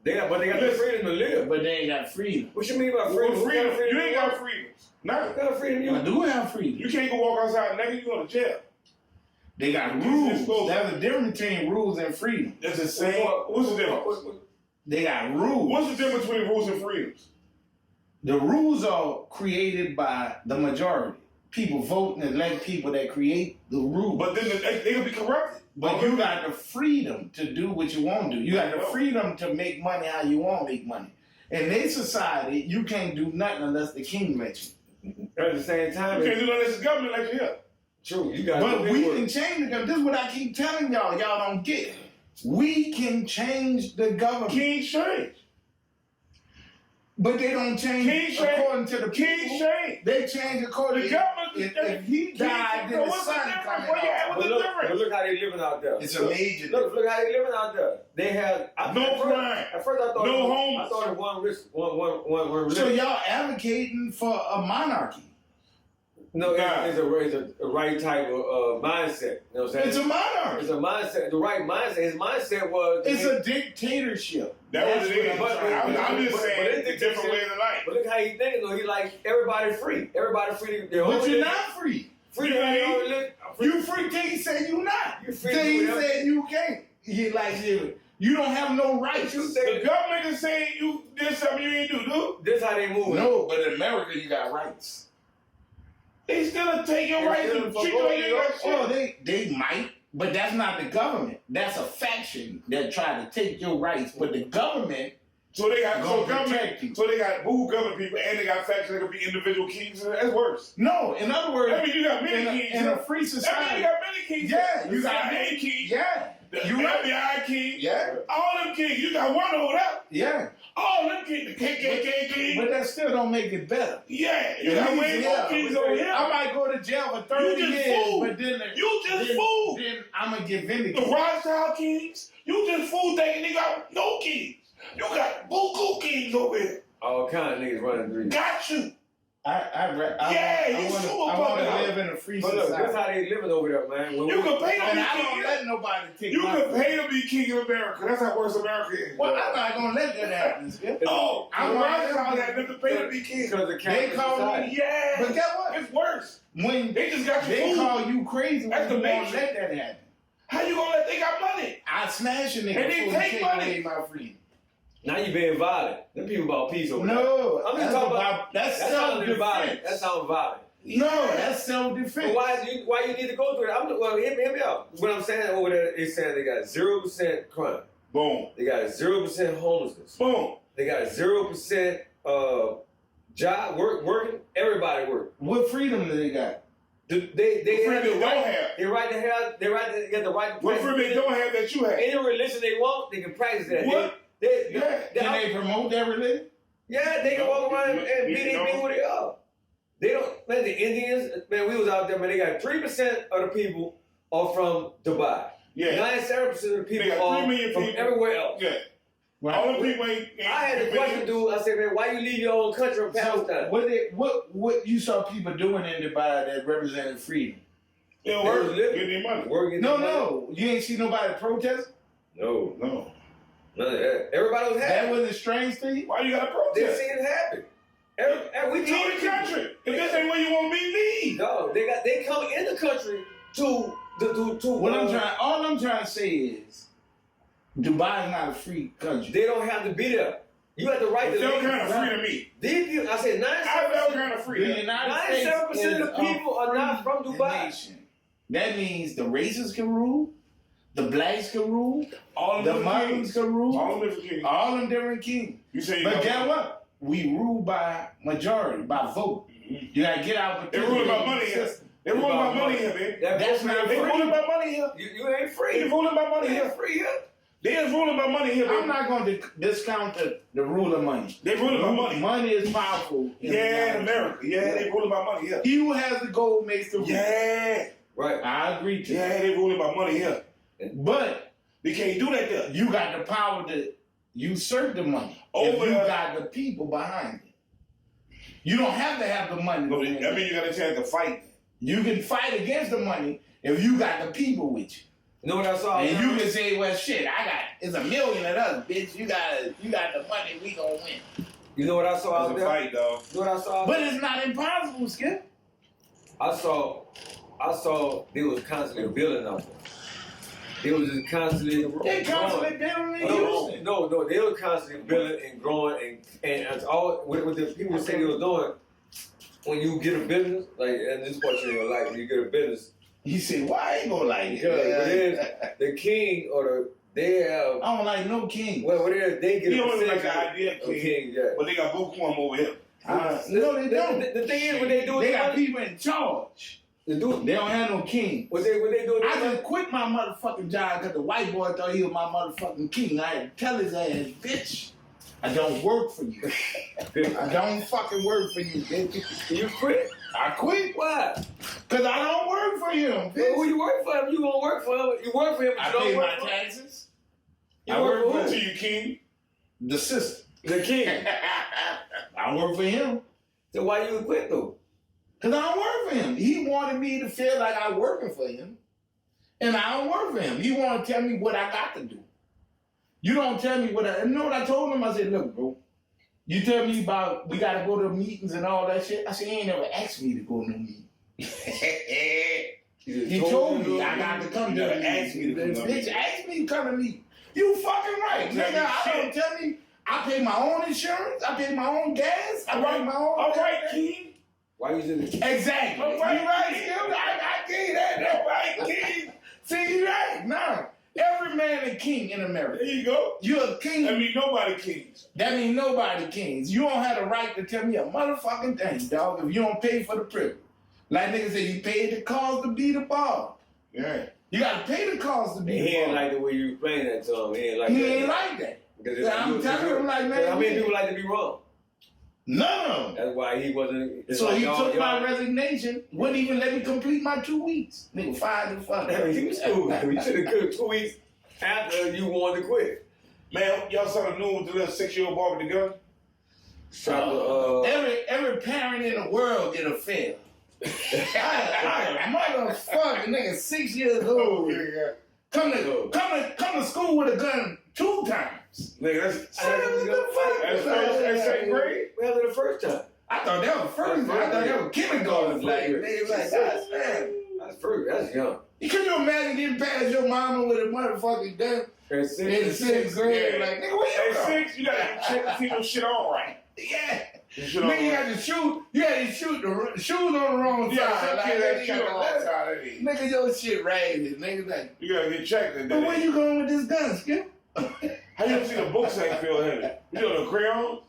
They got the freedom to live. But they ain't got freedom. What you mean by freedom? Freedom? You ain't got freedom. Nah. What kind of freedom I do have freedom. You can't go walk outside naked, you go to jail. They got rules. There's a difference between rules and freedom. That's the same. What's the difference? They got rules. What's the difference between rules and freedoms? The rules are created by the majority. People vote and elect people that create the rules. But then they can be corrupted. But you got the freedom to do what you want to do. You got the freedom to make money how you want to make money. In their society, you can't do nothing unless the king lets you. At the same time, You can't do nothing unless the government let you here. True, you got. But we can change the government. This is what I keep telling y'all. Y'all don't get. We can change the government. King change. But they don't change according to the people. King change. They change according The to government. if he died, then the what's sun the difference? coming What's out. the difference? But look how they living out there. It's a major Look how they living out there. They have No crime. At first, I thought No I homeless. thought it one religion. So y'all advocating for a monarchy. No, Nah. it's a right type of mindset. You know what I'm saying? It's a monarchy. It's a mindset. The right mindset. His mindset was. It's a dictatorship. That's what it is. But- I'm just but saying, it's it's a different way of life. But look how he thinking though. He like everybody free. Everybody free. But you're not free. free. You ain't. to live. You free till he say you not. You free Till to he do whatever. said you can't. He like you don't have no rights. You say The government is saying you did something you ain't do, dude. this how they move. No, but in America you got rights. They still take your They rights still and fuck treat you over like you you. got Oh, shit. they might, but that's not the government. That's a faction that try to take your rights. But the government, So they got Gonna government. protect you. So they got boo government people, and they got factions that could be individual kings. That's worse. no. In other words, That means you got many in kings. a free That means society, you got many kings. yeah, The you got CIA king. yeah, The you right, FBI king. yeah, All them kings. You got one over there. yeah. All them kings. The KKK king. But that still don't make it better. Yeah. You At got least, way yeah. more kings over here. I might go to jail for 30 You just years, fool. but then You just fool. Then I'm gonna get The vindicated. Rothschild kings. You just fool thinking they got no kings. You got buku kings over here. All kind of niggas running through. Got you. I he's want super to popular. live in a free But look, society. that's how they living over there, man. When You we- can pay to And be I king. don't let nobody take You my can place. pay to be king of America. That's how worse America is. Well, I'm not gonna let that happen. Skip. Oh, I'm the gonna Rothschild let had them to pay to be king. because the They Catholic call society. me, Yeah. but guess what? It's worse. When They just got you they fooled. call you crazy, That's when the you won't nation. let that happen. How you gonna let they got money? I smash a nigga And they before take you money. take away my freedom. Now you being violent. Them people about peace over there. No, I'm just that's talking about that's That sounds violent. That self-defense. sounds violent. No, that's But self-defense. why you need to go through that? Well, hear me out. What I'm saying over there is saying they got 0% crime. Boom. They got 0% homelessness. Boom. They got 0% job working. Everybody work. What freedom do they got? They What have freedom the they right. don't have? They right to have. They right to get the right to What practice freedom they don't have that you have? any religion they want. They can practice that. What? Yeah. Can they promote that religion? Yeah, they can walk around and be who they are. They don't, man, the Indians, man, we was out there, man, they got 3% of the people are from Dubai. Yeah. 97% of the people They got 3 are million from people. everywhere else. Yeah. All the people ain't. I had a question, dude. I said, man, why you leave your own country from Palestine? What you saw people doing in Dubai that represented freedom? They don't They work. was living. Get their money. Working No, their money? no, you ain't see nobody protest. No. No. None of that. Everybody was That happy. wasn't strange to you. Why you gotta They protest? see it happen. We Leave the country. If this ain't where you want to be, leave. No, they come in the country to All I'm trying to say is, Dubai is not a free country. They don't have to be there. You have the right It to felt leave. kind of free to me. These people, I said I felt 97%. kind of The free. United States 97% of the is people a are not free from Dubai. nation. That means the racists can rule, the blacks can rule, All the them Muslims kings. can rule, All them different kings. all them different kings. You say you But got- guess what? We rule by majority, by vote. You gotta get out the They ruling about money here. They ruling about money here, man. That's not They free. ruling about money here. You ain't free. They ruling about money You ain't here. free here. They is ruling about money here, I'm baby. not going to discount the rule of money. They ruling about money. Money is powerful. in the Yeah, in United America. Yeah, they ruling about money here. States. He who has the gold makes the rule. Yeah. Right. I agree to that. Yeah, they ruling about money here. But They can't do that there. you got the power to usurp the money. Over if you there. got the people behind it. You don't have to have the money. No, to win. I mean, you got a chance to fight. You can fight against the money if you got the people with you. You know what I saw? And you can say, well, shit, it's $1 million of us, bitch. You got the money, we gonna win. You know what I saw out It's a there? fight, dog. You know what I saw? But it's not impossible, Skip. I saw they was constantly building out there. They was just constantly They constantly building in Houston. No, they were constantly building and growing and it's all what the people say they was doing. When you get a business, like and this part you ain't gonna like, when you get a business, He said, why I ain't gonna like it? because the king or They have. I don't like no king. Well, they get. You a don't like the percentage idea of king, yeah. but they got buku over here. No, they don't. The thing is, when they do it, They got people in charge. They don't have no king. When they do it, I just quit my motherfucking job because the white boy thought he was my motherfucking king. I had to tell his ass, bitch, I don't work for you. I don't fucking work for you, bitch. You quit? I quit. Why? Because I don't work for him, bitch. Well, who you work for him? You gonna work for him? You work for him, but I you don't pay work my for him. taxes. You I work work for for To you, king. the system. the king. I work for him. So why you quit though? Because I don't work for him. He wanted me to feel like I'm working for him. And I don't work for him. He wanted to tell me what I got to do. You don't tell me what I... You know what I told him? I said, look, bro. You tell me about we got to go to meetings and all that shit. I said, he ain't never asked me to go to no meeting. He told me I got to come to the ask me to come to Bitch, ask me to come to meet. You fucking right. Nigga, I don't tell me. I pay my own insurance. I pay my own gas. I write my own... All right, king. Why you doing this? Exactly. All right, You right, king. Skip. I gave that. All right, king. See, you right. Nah. Every man a king in America. There you go. You're a king. That mean nobody kings. That mean nobody kings. You don't have the right to tell me a motherfucking thing, dog, if you don't pay for the privilege. Like niggas say, you paid the cost to be the bar. Yeah. You gotta pay the cost to be He the ain't bar. like the way you explain that to him. He ain't like He that. ain't like that. Because I'm telling him like, man. how many people like to be wrong? None of them. That's why he wasn't. It's So like he y'all- took my y'all- resignation, wouldn't even let me complete my 2 weeks. Nigga, fired the fuck. I mean, he was cool. We should have quit 2 weeks after you wanted to quit. Man, y'all saw the news with the little 6-year-old boy with the gun? Every parent in the world get a fail. Motherfucker, nigga, 6 years old. Come to school with a gun 2 times. Nigga, that's That's second grade? Well, the first time. I thought that was first. I thought that was kindergarten. Like, nigga, like, God damn. That's first. That's young. Can you imagine getting past your mama with a motherfucking gun in 6th grade? Yeah. Like, nigga, where you At going? 6, you gotta check to see your shit on right. Yeah. Your shit on Nigga, you right. had to shoot. You had to shoot the shoes on the wrong Yeah, side. some Like, kid that nigga, shit on the wrong side of it. nigga, your shit ragged. Nigga, like, You gotta get checked. but where you going with this gun, Skip? How you ever seen a book sack feel heavy? You know the crayons?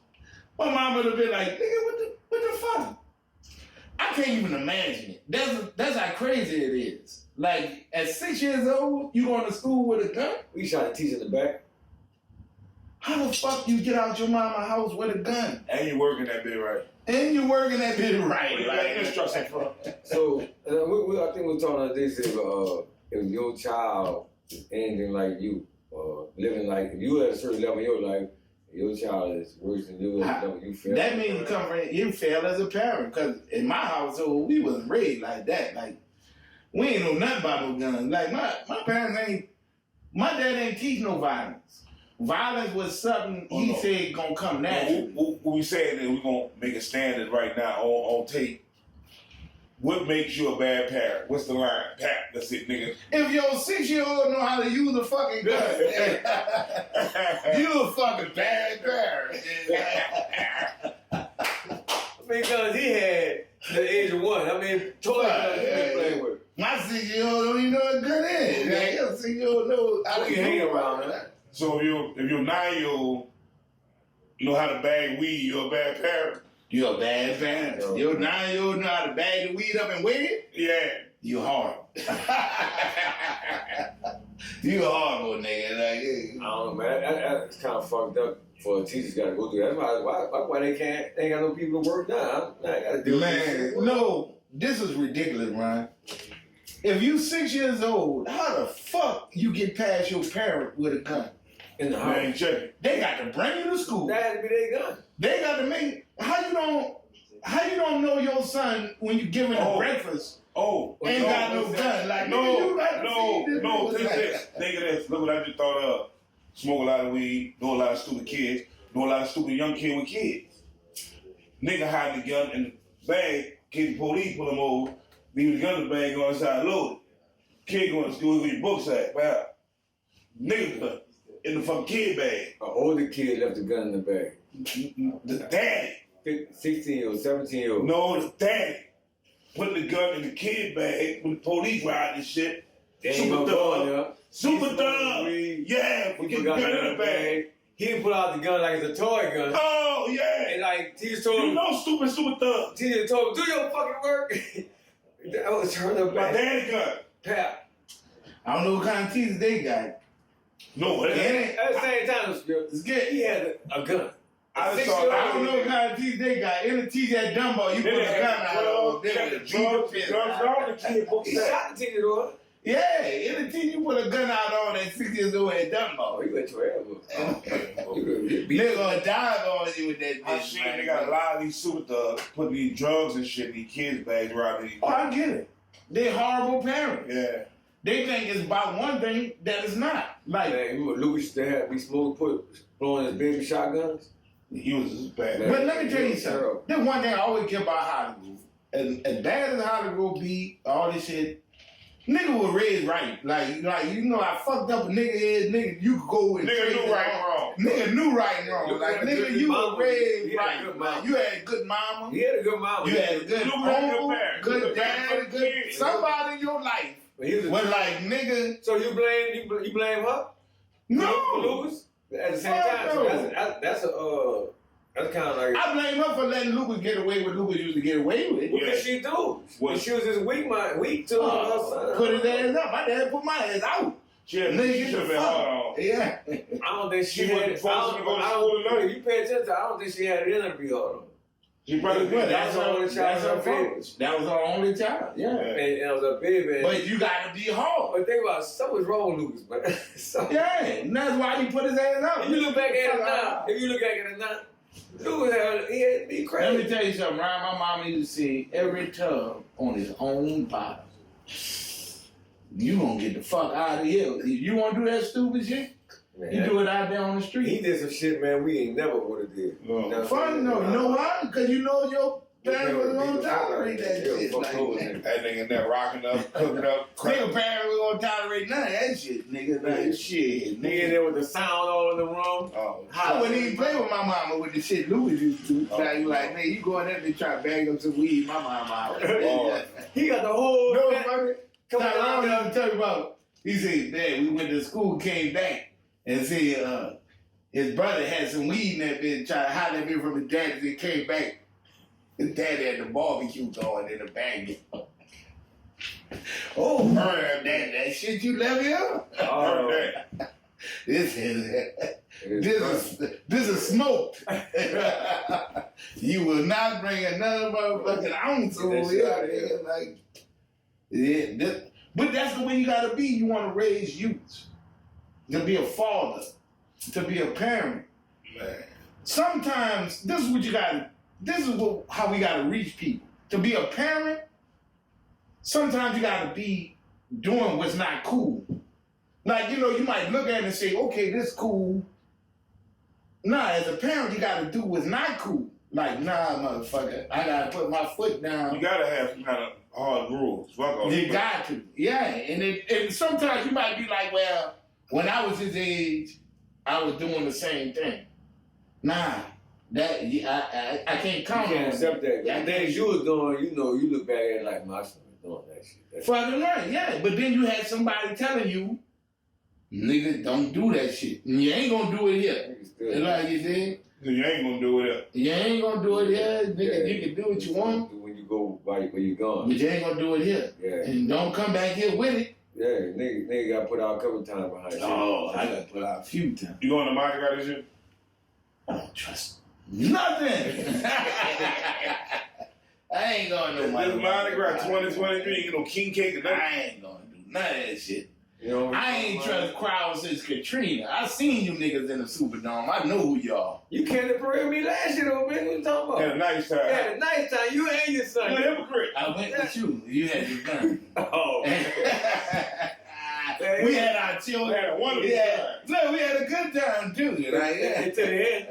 My mom would have been like, nigga, what the fuck? I can't even imagine it. That's how crazy it is. Like, at 6 years old, you going to school with a gun? We shot a teacher in the back. How the fuck you get out your mama's house with a gun? And you working that bit right. And you working that bit right. Where you got instruction from? So, I think we're talking about this if your child is anything like you, living like, if you at a certain level in your life, your child is worse than you, you feel. That means you fail as a parent. Because in my household, we wasn't raised like that. Like, we ain't know nothing about no guns. Like, my parents my dad ain't teach no violence. Violence was something he said gonna come naturally. We said that we're gonna make a standard right now on tape. What makes you a bad parent? What's the line? Pat, that's it, nigga. If your 6-year-old know how to use a fucking gun, you a fucking bad parent. Because he had the age of 1. I mean, toy guns he been playing with. My 6-year-old don't even know what a gun is. Like, your 6-year-old knows how to You hang use around, it. huh? So if your 9-year-old know how to bag weed, you're a bad parent. You're a bad parent. Yo. Your 9-year-old know how to bag the weed up and weigh it. Yeah. You horrible. You horrible, nigga. Like, I don't know, man. That's kind of fucked up for teachers got to go through that. That's why they ain't got no people to work now. I got to do man, no, this is ridiculous, Ryan. If you 6 years old, how the fuck you get past your parent with a gun? in the Man, house. check it. They got to bring you to school. That had to be their gun. They got to make how you don't know your son when you give him breakfast Oh, ain't got no gun. Like, nigga, you got to feed this nigga. Think this. Think of this. Look what I just thought of. Smoke a lot of weed, know a lot of stupid kids, know a lot of stupid young kids with kids. Nigga hiding the gun in the bag, kid the police pull him over, leave the gun in the bag, go inside loaded. Kid going to school with your books at, wow. Nigga gun in the fucking kid bag. An older kid left the gun in the bag. The daddy. 16-year-old, 17-year-old. No, the daddy. Putting the gun in the kid bag when the police ride this shit. They ain't gonna go in there. Super Thug. Yeah, He get forgot gun in the bag. bag. He didn't pull out the gun like it's a toy gun. Oh, yeah. And like, T told You him, know stupid Super Thug. T told him, do your fucking work. That was turn up My back. daddy gun. Pap. I don't know what kind of teeth they got. No, it ain't. At the same time, It's good. he had a gun. I Six saw year I old. don't know what kind of teeth they got. Any teeth at Dumbo, you put a gun out of They them. got the drugs, all the kid books He that. shot the T door. Yeah, any teeth you put a gun out on at 6 years old at Oh, Dumbo. you went to hell. Nigga gonna die on you with that I bitch. seen man. they got a lot of these super thugs putting these drugs and shit in these kids' bags around these. Oh, I get it. They horrible parents. Yeah. They think it's about one thing that it's not. Like, Man, you remember Louis used to have me blowing his baby shotguns? He was just bad. but let me tell you something. There's one thing I always care about Hollywood. As bad as Hollywood be, all this shit, nigga was raised right. Like you know, I fucked up a nigga is, nigga, you could go and Nigga trace knew it right all. and wrong. Nigga knew right and wrong. Look Like, at the nigga, good you mama. were raised He had a right. good Like, mama. you had a good mama. He had a good mama. You had a good Look at your home, parents. good Look at dad, your good kids. somebody in your life. But he was Was like, nigga, so you blame her? no. Louis? At the same Fuck time, so no. that's kind of like I blame her for letting Lucas get away with Lucas used to get away with. what could she do? When she was just weak to her son. Put his ass up. My dad put my ass out. She should have been hard on. Yeah. I don't think she She had wasn't it. forced to go to school If tonight. you pay attention, I don't think she had it in her to be hard on. She probably Well, did. that's her her only that's child, her her baby. fault. That was her only child. Yeah. And it was a baby. But you gotta be hard. But think about it, something's wrong with Lucas, man. So, Yeah. And that's why he put his ass out. if you look back at it now, Lucas he had to be Let me crazy. tell you something, Ryan. My mama used to say every tub on his own bottom. You gonna get the fuck out of here. If you wanna do that stupid shit, Man, you do it out there on the street. he did some shit, man, we ain't never would have did. No. Fun, no, you know why? Because you know your parents was gonna tolerate that shit. Like that. That nigga in there rocking up, cooking up, Nigga parents was gonna tolerate none of that shit, nigga. Like shit, Nigga in nigga. there with the sound all in the room. Oh, I wouldn't even play with my mama with the shit Louis used to. Oh. Like, nigga, you go in there and try to bag up some weed, my mama out. Oh. He got the whole No, fat- fucker. Come Tyrone on, used to tell you about. He said, "Dad, we went to school, came back, and said his brother had some weed in that bitch, tried to hide that bitch from his dad, and he came back. His dad had the barbecue going in the bag. Oh, heard that shit you left here? heard that. This is smoked. You will not bring another motherfucking ounce over here. Like, yeah, but that's the way you gotta be. You want to raise youth, to be a father, to be a parent. Man. Sometimes this is what you gotta. This is how we gotta reach people. To be a parent, sometimes you gotta be doing what's not cool. Like, you know, you might look at it and say, okay, this cool. Nah, as a parent, you gotta do what's not cool. Like, nah, motherfucker, I gotta put my foot down. You gotta have some kind of hard rules. Fuck all You that. got to, yeah. And sometimes you might be like, well, when I was his age, I was doing the same thing. Nah, that I can't You count can't on accept that. Yeah, The things you was doing, you know, you look back at it like my son was doing that shit. That's Fucking right, yeah. But then you had somebody telling you, nigga, don't do that shit. And you ain't gonna do it here. niggas still- Like you said, You ain't gonna do it. you ain't gonna do it here. Nigga, you can do what you want, When you go by where you going. but you ain't gonna do it here. Yeah. And don't come back here with it. Yeah, nigga got put out a couple times behind shit. Oh, I got put out a few times. You going to Mardi Gras this year? I don't trust nothing. I ain't going to This Mardi Gras 2023, you get no king cake or nothing. I ain't gonna do none of that shit. You know what I I'm ain't saying? trust crowds since Katrina. I seen you niggas in the Superdome. I know who y'all. You came to parade with me last year, though, man. What you talking Had a about? nice time. Yeah, the nice time. You and your son. You a hypocrite. I went with you. You had your gun. Oh, We had our children. We had a wonderful Look, we had a good time too. Like, to the end.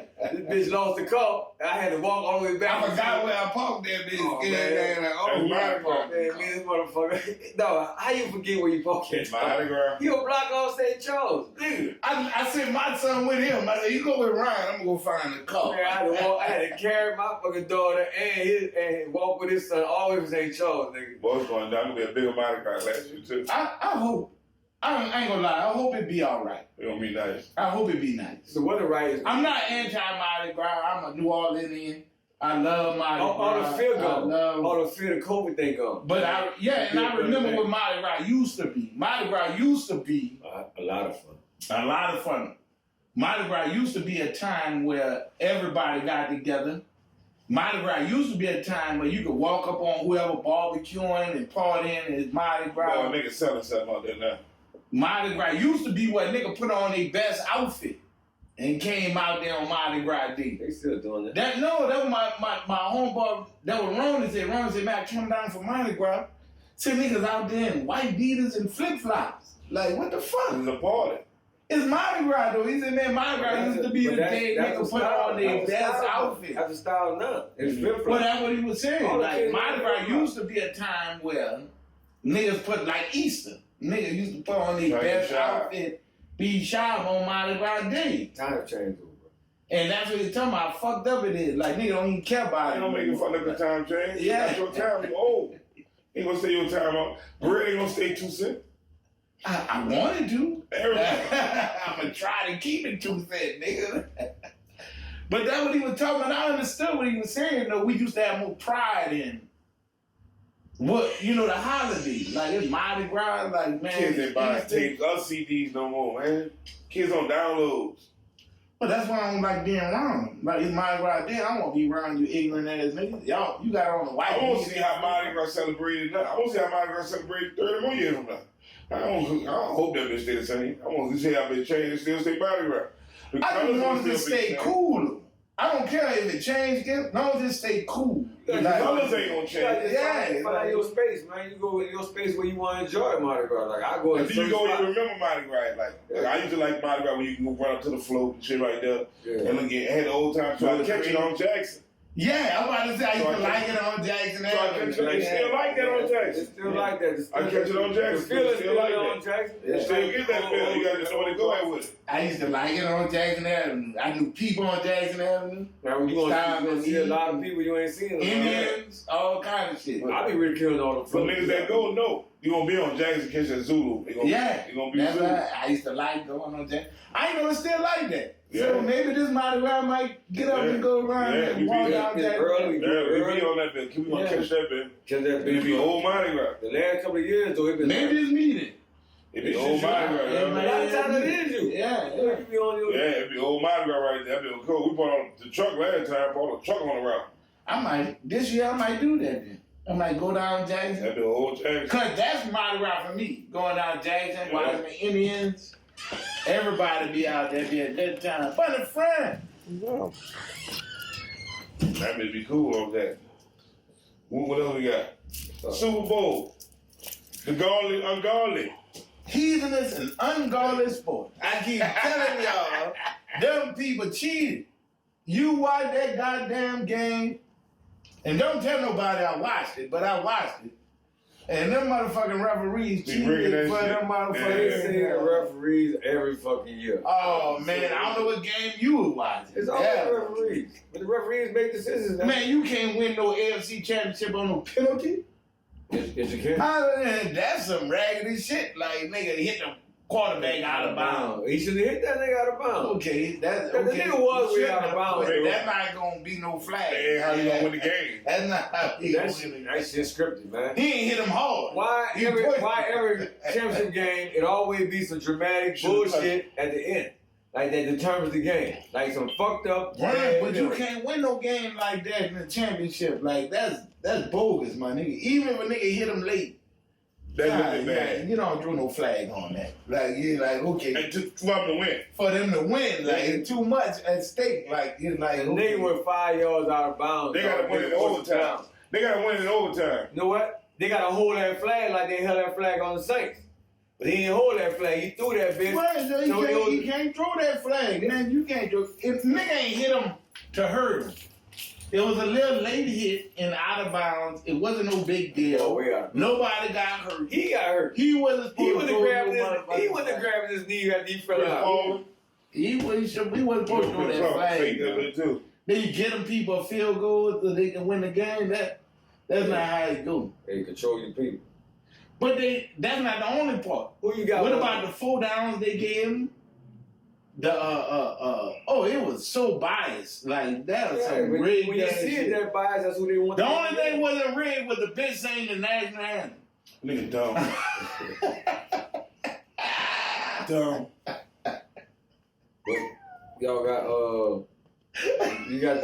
This bitch lost the car. I had to walk all the way back. I forgot where I parked that bitch. Oh, Yeah, man. like, That's my fault. Man, me this motherfucker. No, how you forget where you parked at? Mardi Gras. You a block off St. Charles, nigga. I sent my son with him. I said, you go with Ryan. I'm gonna go find the car. Man, I had to carry my fucking daughter and walk with his son all the way from St. Charles, nigga. Boys going down. Gonna be a bigger Mardi Gras last year too. I hope I ain't gonna lie. I hope it be all right. It gonna be nice. I hope it be nice. So what the right is? I'm not anti-Mardi Gras. I'm a New Orleanian. I love Mardi Gras. All the fear gone. love, All the fear, the COVID thing gone. But I remember what Mardi Gras used to be. Mardi Gras used to be A lot of fun. a lot of fun. Mardi Gras used to be a time where everybody got together. Mardi Gras used to be a time where you could walk up on whoever barbecuing and partying and it's Mardi Gras. Boy, niggas selling something out there now. Mardi Gras used to be where nigga put on their best outfit and came out there on Mardi Gras Day. They still doing that. That was my homeboy. That was Ronnie said. Ronnie said, man, I came down from Mardi Gras. See niggas out there in white beaters and flip flops. Like what the fuck? It's a party. It's Mardi Gras though. He said, man, Mardi Gras used to be the day niggas put on their best outfit. That's the style now. It's flip Well, that's what he was saying. All the Like kids Mardi wear Gras used to be a time where niggas put like Easter. Niggas used to put on their Right, best sharp. outfit, be sharp on Mardi Gras Day. Time change over. And that's what he's talking about. How fucked up it is. Like nigga don't even care about I it. don't make you fuck up the time change. Yeah. That's your time. You old. Ain't gonna stay your time out. Bread ain't gonna stay 2 cents. I wanted to. Everything. I'm gonna try to keep it 2 cents, nigga. But that's what he was talking about. I understood what he was saying, though. We used to have more pride in what, the holiday. Like, it's Mardi Gras, like, man. Kids ain't buying Easter. tapes or CDs no more, man. Kids on downloads. But that's why I don't like being around. Like, it's Mardi Gras Day. I don't want to be around you ignorant ass niggas. Y'all, you got on the white. I want to see how Mardi Gras celebrated now. I want to see how Mardi Gras celebrated 30 more years from now. I don't hope that bitch stay the same. I want to see how bitch change and still stay Mardi Gras. The I colors just want it will to still be stay the same. cool. I don't care if it changes, as long as it stay cool. The Like, colors ain't gonna change. Yeah, Find your space, man. You go in your space where you want to enjoy Mardi Gras. Like I go in And then you certain go and spots. remember Mardi Gras. Like I used to like Mardi Gras when you can go run up to the float and shit right there. Yeah. And look at had the old time. So I catch it on Jackson. yeah, I'm about to say I used So to I like can- it on Jackson So I Avenue. catch it. They still like that on It's Jackson. still like that. I catch it on Jackson. The feel is Still still like on that. Jackson. You still get that feel. You gotta know where to go at with it. I used to like it on Jackson Avenue. I knew people on Jackson Avenue, Now when you gonna see a lot of people you ain't seen. Indians, all kind of shit. I be ridiculing all the For niggas that go, no. You gonna be on Jackson catch that Zulu. You gonna be that's Zulu. why I used to like going on Jackson. I ain't gonna still like that. Yeah. So maybe this Mardi Gras I might get up and go around Yeah, and you walk be down there Jackson. early. Yeah, we be on that bit. We gonna Yeah. catch that bit. Cause that It be big old Mardi Gras. The last couple of years though, it been Maybe it's me then. It be old Mardi Gras. Yeah, Yeah, a lot of times it is you. Yeah. You be on your it be old Mardi Gras right there. That bit was cool. We brought on the truck last time. Brought a truck on the route. This year I might do that then. I might go down Jackson. That bit old Jackson. Cause that's Mardi Gras for me. Going down Jackson, Yeah. watching the Indians. Everybody be out there be at that time. But a friend. That bit be cool on that. What else we got? Super Bowl. The godly, ungodly. Heathenous and ungodly sport. I keep telling y'all, them people cheated. You watch that goddamn game, and don't tell nobody I watched it, but I watched it. And them motherfucking referees Be rigging cheated that for shit. them They motherfuckers. see the referees every fucking year. Oh man, I don't know what game you were watching. It's all the referees. But the referees make decisions now. Man, you can't win no AFC championship on no penalty. Yes, you can. That's some raggedy shit. Like, nigga, hit the quarterback out of bounds. He should have hit that nigga out of bounds. Okay, that's The okay. nigga was way Shouldn't out of have, bounds. but that's not gonna be no flag. That ain't how you gonna win the game. That's not how he gonna That win the game. shit scripted, man. He ain't hit him hard. Why He every pushed. championship game it always be some dramatic Should've bullshit at the end, like that determines the game, like some fucked up. Right, bad but you penalty. can't win no game like that in the championship. Like that's bogus, my nigga. Even if a nigga hit him late, That's nah, what they bad. you don't throw no flag on that. Like you like okay. And to for them to win. For them to win, like it's too much at stake. Like it's like The okay. nigga went 5 yards out of bounds. They gotta win in overtime. They gotta win in overtime. You know what? They gotta hold that flag like they held that flag on the Saints. But he didn't hold that flag. He threw that bitch. Right, so So it was- he can't throw that flag, man. You can't throw. If nigga ain't hit him to hurt him, it was a little late hit and out of bounds. It wasn't no big deal. Oh, we are. Nobody got hurt. He got hurt. He wasn't He supposed to wasn't throw grabbing no his. He motherfucking wasn't flag. grabbing his knee after he fell Chris out. Paul. He wasn't supposed to throw that flag. Too. Then you get them people a field goal so they can win the game. That's not how it go. They control your people. But that's not the only part. Who you got? What about the 4 downs they gave him? It was so biased. Like, that was some rigged when you ass see shit. it that biased, that's who they want. The only thing wasn't rigged was the bitch saying the national anthem. Nigga dumb. Dumb. Y'all got you got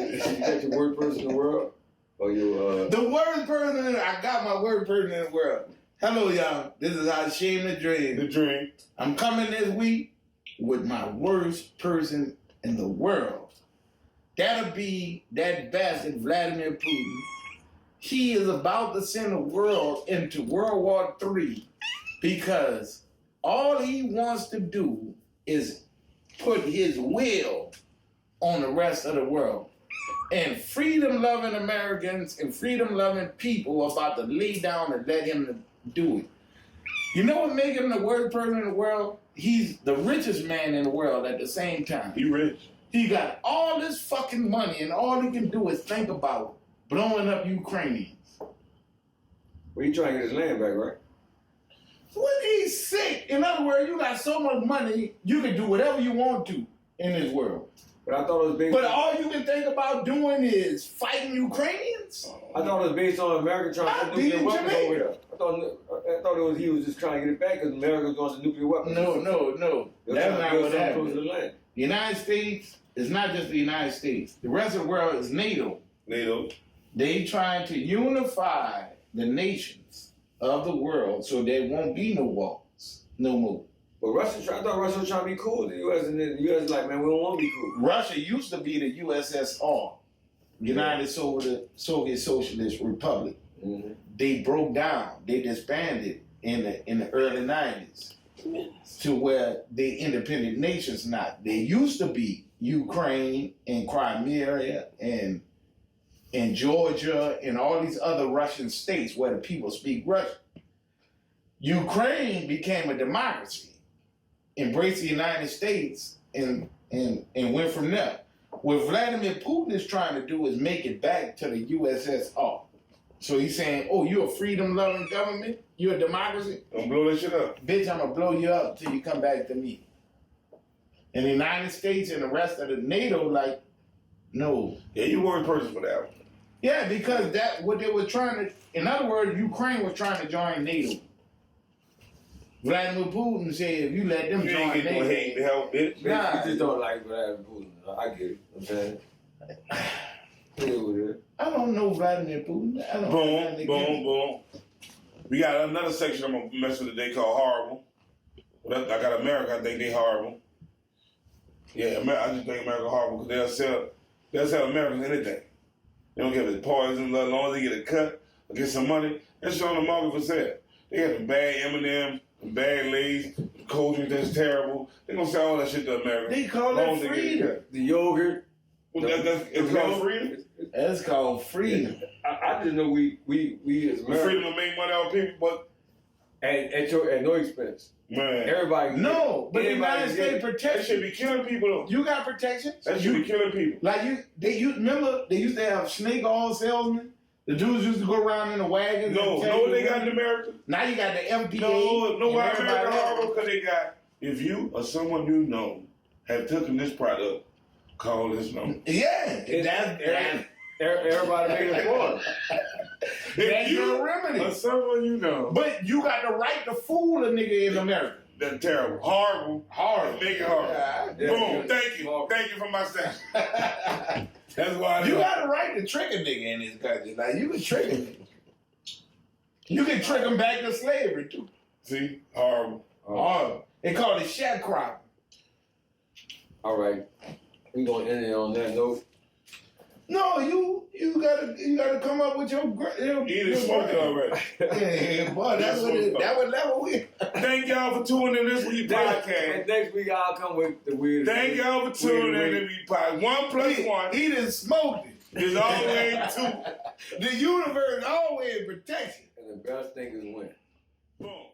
your word person in the world, or you The worst person, I got my word person in the world. Hello, y'all. This is Hasheem the Dream. The dream. I'm coming this week with my worst person in the world. That'll be that bastard Vladimir Putin. He is about to send the world into World War III because all he wants to do is put his will on the rest of the world. And freedom-loving Americans and freedom-loving people are about to lay down and let him do it. You know what makes him the worst person in the world? He's the richest man in the world at the same time. He rich. He got all this fucking money and all he can do is think about blowing up Ukrainians. well, he trying to get his land back, right? When he's sick, in other words, you got so much money, you can do whatever you want to in this world. But I thought it was based. But all you can think about doing is fighting Ukrainians? I thought it was based on America trying to nuclear weapons over there. I thought he was just trying to get it back because America was going to nuclear weapons. No. That's not what happened. The United States is not just the United States. The rest of the world is NATO. NATO. They trying to unify the nations of the world so there won't be no wars no more. But I thought Russia was trying to be cool with the U.S. and then the U.S. is like, man, we don't want to be cool. Russia used to be the USSR, United Soviet Socialist Republic. Mm-hmm. They broke down. They disbanded in the early 90s to where they independent nations now. They used to be Ukraine and Crimea and Georgia and all these other Russian states where the people speak Russian. Ukraine became a democracy, embraced the United States, and went from there. What Vladimir Putin is trying to do is make it back to the USSR. So he's saying, oh, you're a freedom-loving government? You're a democracy? Don't blow that shit up. Bitch, I'm going to blow you up till you come back to me. And the United States and the rest of the NATO, like, no. Yeah, you worried person for that one. Yeah, because that what they were trying to, in other words, Ukraine was trying to join NATO. Vladimir Putin said, if you let them You join ain't getting no NATO. hate to help, bitch. Nah. You just don't like Vladimir Putin. I get it. I'm saying. I don't know Vladimir Putin. I don't know. Boom. We got another section I'm going to mess with today called horrible. I got America, I think they horrible. Yeah, I just think America horrible because they'll sell Americans anything. They don't give a poison, as long as they get a cut or get some money. They're showing the market for sale. They got the bad M&M's, the bad Lay's, the cold drink that's terrible. They're going to sell all that shit to America. They call it freedom. The yogurt. Well, it's called freedom? That's called freedom. I just know we as Americans. Freedom to make money out of people, but at no expense. man, Everybody. No, but the United States that protects should you. be killing people though. You got protection. That should be killing people. Like remember they used to have snake oil salesmen? The dudes used to go around in the wagons. No, what they got in America? Now you got the FDA. No, why and America everybody horrible? Because they got, if you or someone you know have taken this product, call this number. Yeah, that's Everybody making it for that's your remedy. Or someone you know. But you got the right to fool a nigga in America. That's terrible. Horrible. Make it horrible. Yeah. Boom. Thank you. Thank you for my stash. That's why You got the right to trick a nigga in this country. Like, you can trick a nigga. You can trick him back to slavery, too. See? Horrible. Oh, they call it sharecropping. All right. We're going to end it on that note. No, you gotta come up with your He done smoked it already. Yeah, boy, that would level with. Thank y'all for tuning in this week podcast. Next week I'll come with the weird. Thank y'all for tuning in this week podcast. 1 + 1 He done smoked it. is always 2. The universe always protects you. And the best thing is win. Boom.